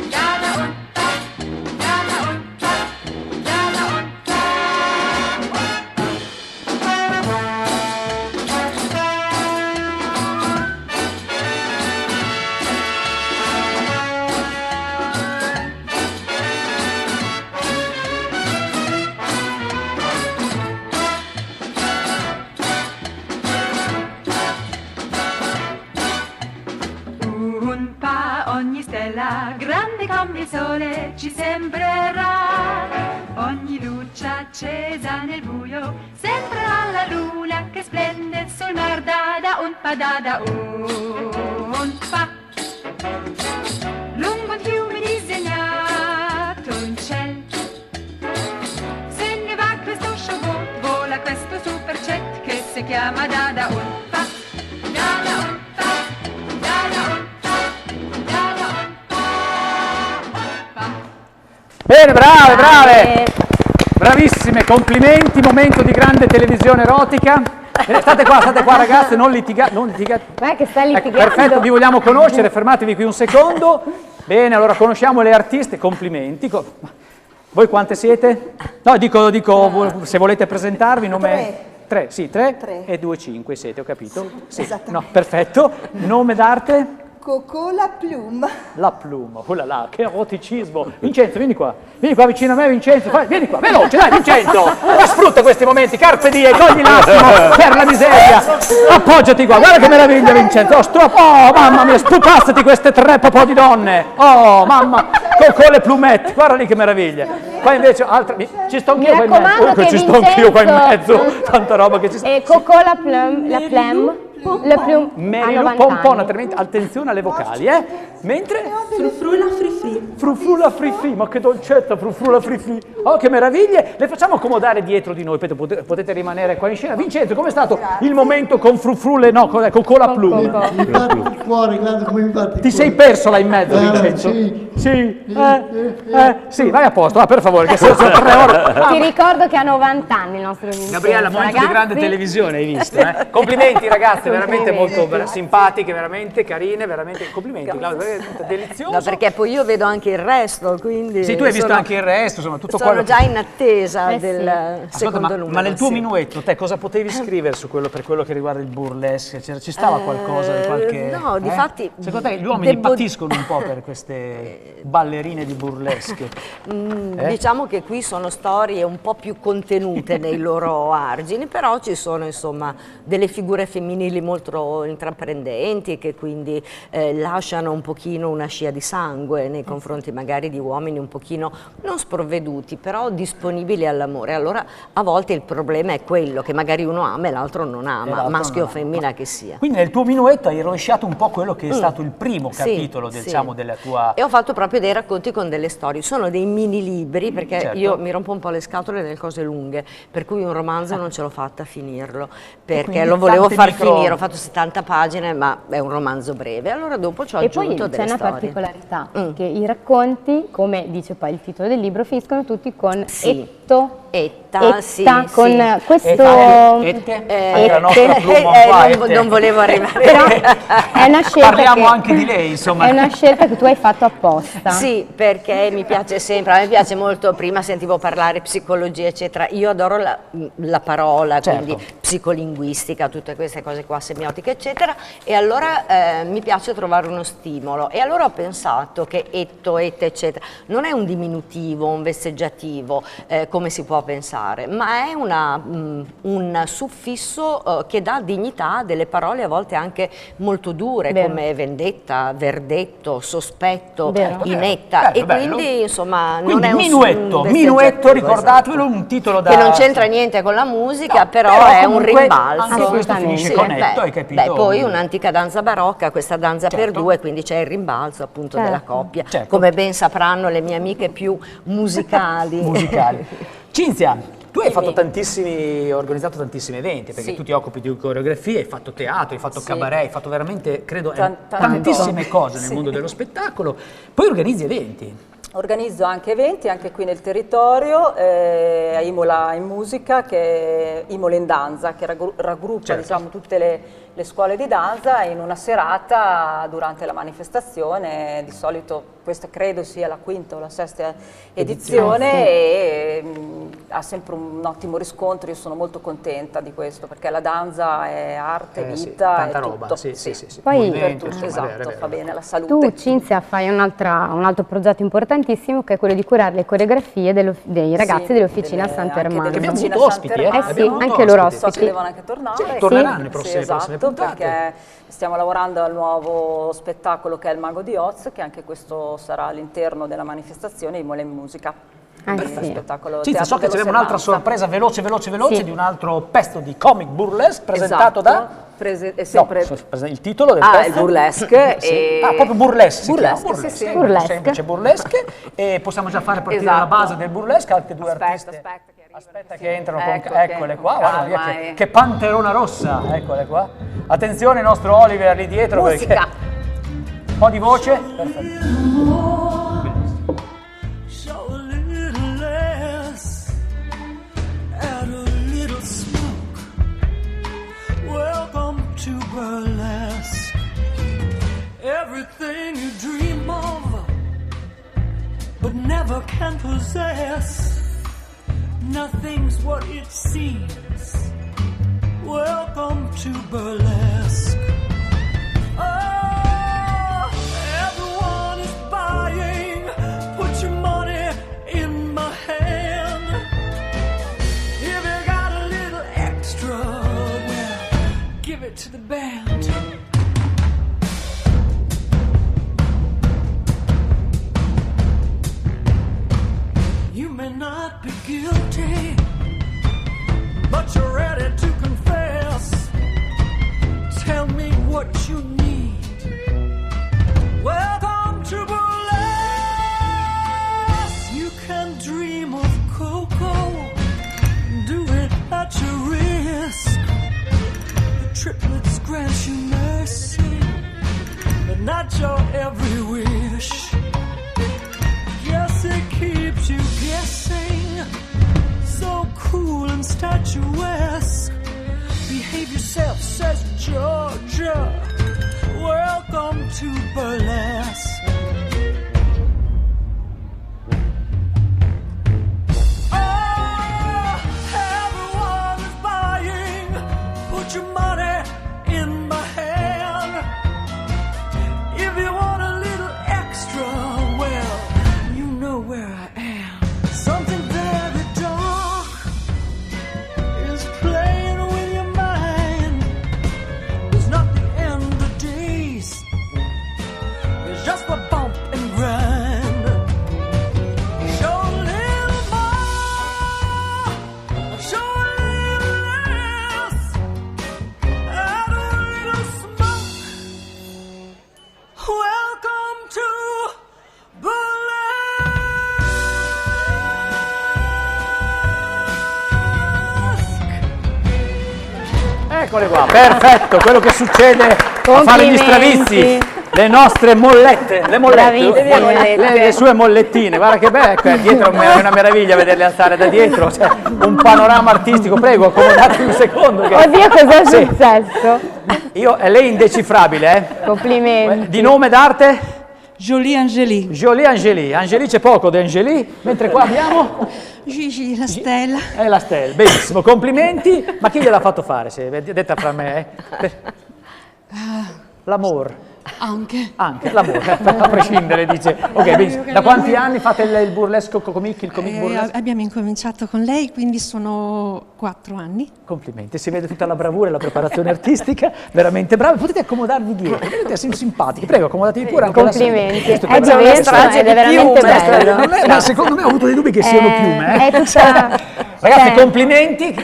Dada Umpa, Dada Umpa, Dada Umpa. Umpa, ogni stella grande come il sole ci sembrerà, ogni luce accesa nel buio sembrerà la luna che splende sul mar. Dada Umpa, Dada Umpa, lungo un fiume disegnato in cielo, chiama Dada Olpa. Dada Olpa, Dada Olpa, Dada Olpa. Bene, brave, brave! Bravissime, complimenti, momento di grande televisione erotica. State qua ragazze, non litigate. Ma che sta litigando? Perfetto, vi vogliamo conoscere, fermatevi qui un secondo. Bene, allora conosciamo le artiste, complimenti. Voi quante siete? No, dico se volete presentarvi, nome... Tre, sì, tre e 2, 5 siete, ho capito? Sì, no, perfetto. Nome d'arte? Coco la Plume. La Plume, oh là là, che eroticismo. Vincenzo, vieni qua vicino a me, Vincenzo, vieni qua, veloce, dai Vincenzo, sfrutta questi momenti, carpe diem, togli l'assimo, per la miseria, appoggiati qua, guarda che meraviglia Vincenzo, oh mamma mia, stupassati queste 3 popò di donne, oh mamma, con le plumette, guarda lì che meraviglia. Qua invece, ci sto anch'io qua in mezzo, ci sto anch'io qua in mezzo, tanta roba che ci sta. E Coco la Plume. Le Plume Meglio, pompona, tremenda, attenzione alle vocali, mentre Frufrula frifri. Frufrula frifri, ma che dolcezza, frufrula frifri, oh che meraviglie, le facciamo accomodare dietro di noi, potete rimanere qua in scena. Vincenzo, com'è stato il momento con Frufrule, no, con la Plume? Mi batte il cuore, guarda come mi batte il Ti sei perso là in mezzo, Vincenzo? Sì, vai a posto, per favore, che sono 3 ore. Ti ricordo che ha 90 anni il nostro Vincenzo. Gabriella, momento di grande televisione, hai visto? Complimenti ragazze, veramente molto simpatiche, veramente carine, veramente complimenti, Claudia, delizioso. No, perché poi io vedo anche il resto, quindi... Sì, tu hai visto anche il resto, insomma, tutto sono quello... già in attesa del secondo numero. Ma nel tuo minuetto, te cosa potevi scrivere su quello, per quello che riguarda il burlesque? Ci stava qualcosa di qualche... No, difatti... Secondo te gli uomini patiscono un po' per queste ballerine di burlesque? Diciamo che qui sono storie un po' più contenute nei loro argini, però ci sono insomma delle figure femminili molto intraprendenti che quindi lasciano un pochino una scia di sangue nei confronti magari di uomini un pochino non sprovveduti, però disponibili all'amore. Allora a volte il problema è quello che magari uno ama e l'altro non ama, maschio o femmina che sia. Quindi nel tuo minuetto hai rovesciato un po' quello che è stato il primo capitolo diciamo della tua... E ho fatto proprio dei racconti con delle storie, sono dei mini libri perché Certo. io mi rompo un po' le scatole nelle cose lunghe, per cui un romanzo non ce l'ho fatta a finirlo, perché quindi lo volevo tante far micro- finire, ho fatto 70 pagine ma è un romanzo breve, allora dopo ci ho E poi aggiunto c'è delle una storie. particolarità, che i racconti, come dice poi il titolo del libro, finiscono tutti con etto. Etta, con questo... Anche la nostra Plume non volevo arrivare. Però è una scelta Parliamo anche di lei, insomma. È una scelta che tu hai fatto apposta. Sì, perché mi piace sempre, a me piace molto, prima sentivo parlare psicologia eccetera, io adoro la parola, quindi psicolinguistica, tutte queste cose qua, semiotica eccetera, e allora mi piace trovare uno stimolo e allora ho pensato che etto, ette eccetera non è un diminutivo, un vesseggiativo come si può pensare, ma è un suffisso che dà dignità a delle parole a volte anche molto dure, come vendetta, verdetto, sospetto, inetta, e quindi insomma non è un minuetto, ricordatevelo, un titolo da... che non c'entra niente con la musica, però è un rimbalzo. Anche questo finisce con etto, hai capito? Beh, poi un'antica danza barocca, questa danza per due, quindi c'è il rimbalzo appunto della coppia, come ben sapranno le mie amiche più musicali. Cinzia, tu hai fatto organizzato tantissimi eventi, perché tu ti occupi di coreografie, hai fatto teatro, hai fatto cabaret, hai fatto veramente, credo, tantissime cose nel mondo dello spettacolo, poi organizzi eventi. Organizzo anche eventi, anche qui nel territorio, a Imola in musica, Imola in danza, che raggruppa diciamo, tutte le scuole di danza in una serata durante la manifestazione. Di solito questa credo sia la quinta o la sesta edizione e ha sempre un ottimo riscontro. Io sono molto contenta di questo perché la danza è arte, vita, tanta è roba, tutto. Poi Esatto, fa bene alla salute. Tu, Cinzia, fai un altro progetto importantissimo che è quello di curare le coreografie dei ragazzi dell'Officina Sant'Ermanno. Che abbiamo avuto ospiti, anche loro ospiti. So che devono anche tornare. Torneranno le prossime puntate. Perché stiamo lavorando al nuovo spettacolo che è Il Mago di Oz, che anche questo sarà all'interno della manifestazione Imola in musica. Spettacolo Cinzia, so che abbiamo un'altra sorpresa veloce di un altro pezzo di comic burlesque presentato da... il titolo del pezzo? Il burlesque. Proprio burlesque. Burlesque. Semplice burlesque. E possiamo già fare partire la base del burlesque, altre due artiste. Aspetta, che Aspetta che entrano Ecco con... Eccole qua, guarda via calma, che panterona rossa, eccole qua. Attenzione il nostro Oliver lì dietro Musica. perché... Un po' di voce. Perfetto. Show a little less, add a little smoke. Welcome to burlesque. Everything you dream of, but never can possess. Nothing's what it seems. Welcome to burlesque. Oh, everyone is buying. Put your money in my hand. If you got a little extra, well, give it to the band. You may not be guilty, but you're ready to confess. Tell me what you need. Welcome to burlesque. You can dream of cocoa, do it at your risk. The triplets grant you mercy, but not your every wish. Yes, it keeps you guessing, so cool and statuesque. Behave yourself, says Georgia. Welcome to burlesque. Oh, everyone is buying. Put your money in my hand. If you want a little extra, well, you know where I am. Something very dark is playing with your mind. It's not the end of days, it's just a bump and grind. Show a little more, show a little less, add a little smoke. Welcome to Eccole qua, perfetto, quello che succede a fare gli stravizi, le nostre mollette, le sue mollettine, guarda che bello, ecco, dietro è una meraviglia vederle alzare da dietro, cioè, un panorama artistico, prego, accomodate un secondo. Oddio, cos'è successo? Lei è indecifrabile, eh? Complimenti. Di nome d'arte? Jolie Angélie. Jolie Angélie. Angélie c'è poco di Angélie, mentre qua abbiamo... Gigi, la stella. La stella, benissimo, complimenti. Ma chi gliel'ha fatto fare, se detta fra me? L'amor. Anche l'amore, a prescindere, dice. Ok, benissimo. Da quanti anni fate il burlesque comic burlesque? Abbiamo incominciato con lei, quindi sono 4 anni. Complimenti, si vede tutta la bravura e la preparazione artistica, veramente bravi. Potete accomodarvi dietro, vedete, siamo simpatici. Prego, accomodatevi pure. Complimenti. È una strage ed è veramente bello. Ma secondo me ho avuto dei dubbi che siano piume. È tutta... Ragazzi, complimenti. Ti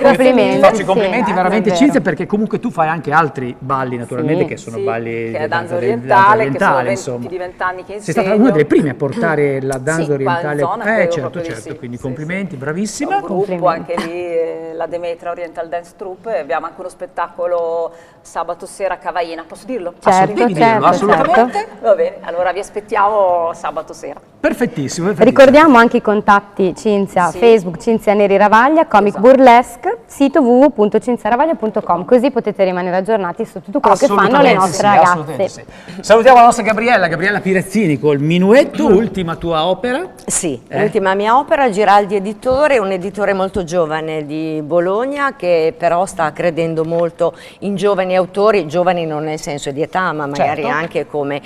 faccio i complimenti sì, veramente, davvero. Cinzia, perché comunque tu fai anche altri balli, naturalmente, che sono balli che è di danza orientale, che sono insomma. più di 20 anni che insegno. Sei stata una delle prime a portare la danza orientale. Qua in zona credo Certo, proprio di certo, sì. quindi complimenti, bravissima. Un gruppo anche lì, la Demetra Oriental Dance Troupe, e abbiamo anche uno spettacolo sabato sera a Cavaina, posso dirlo? Assolutamente. Va bene, allora vi aspettiamo sabato sera. Perfettissimo. Ricordiamo anche i contatti Cinzia, Sì. Facebook Cinzia Neri Ravaglia, Comic Burlesque, sito www.cinziaravaglia.com, così potete rimanere aggiornati su tutto quello che fanno le nostre ragazze. Sì. Salutiamo la nostra Gabriella Pirezzini col Minuetto, ultima tua opera. Sì, l'ultima mia opera, Giraldi Editore, un editore molto giovane di Bologna che però sta credendo molto in giovani autori, giovani non nel senso di età, ma magari anche come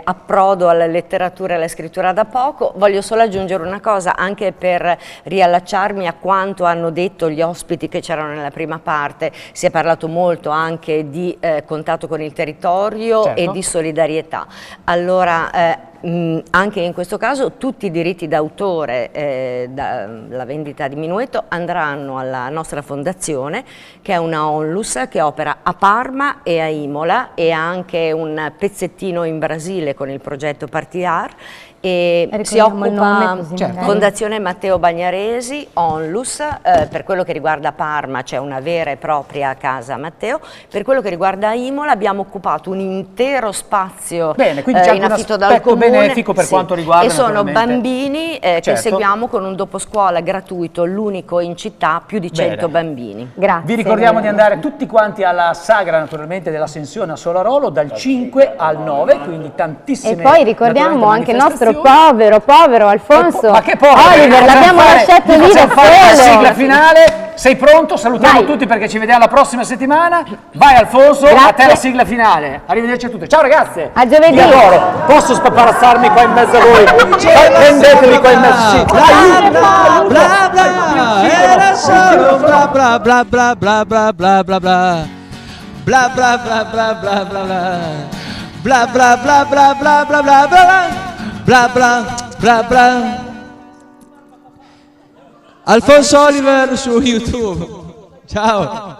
approdo alla letteratura e alla scrittura da poco. Voglio solo aggiungere una cosa, anche per riallacciarmi a quanto hanno detto gli ospiti che c'erano nella prima parte. Si è parlato molto anche di contatto con il territorio e di solidarietà. Allora, Anche in questo caso tutti i diritti d'autore dalla vendita di Minuetto andranno alla nostra fondazione, che è una onlus che opera a Parma e a Imola, e ha anche un pezzettino in Brasile con il progetto Partiar, e si Ricordiamo il nome, occupa così magari. Fondazione Matteo Bagnaresi, Onlus. Per quello che riguarda Parma c'è una vera e propria casa Matteo. Per quello che riguarda Imola abbiamo occupato un intero spazio Bene, quindi c'è in anche un affitto dal aspetto comune, benefico per quanto riguarda, e sono naturalmente. bambini che Certo. seguiamo con un doposcuola gratuito, l'unico in città, più di 100 Bene. bambini. Grazie. Vi ricordiamo di andare tutti quanti alla sagra naturalmente dell'Ascensione a Solarolo dal 5 al 9, quindi tantissime. E poi ricordiamo naturalmente, anche il nostro manifestazioni. povero Alfonso. Ma che povero? Oliver, l'abbiamo lasciato lì da fare la sigla solo. finale. Sei pronto? Salutiamo Vai. tutti perché ci vediamo la prossima settimana. Vai Alfonso, a Grazie. te la sigla finale. Arrivederci a tutti. Ciao ragazze. A giovedì. Vi adoro. Posso spaparazzarmi qua in mezzo a voi? Prendetevi qua in mezzo. Sì. Dai, Bla bla, era solo bla bla bla bla bla bla bla bla bla. Bla bla bla bla bla bla bla. Bla bla bla bla bla bla bla bla. Bla bla bla bla. Alfonso Oliver su YouTube. Ciao.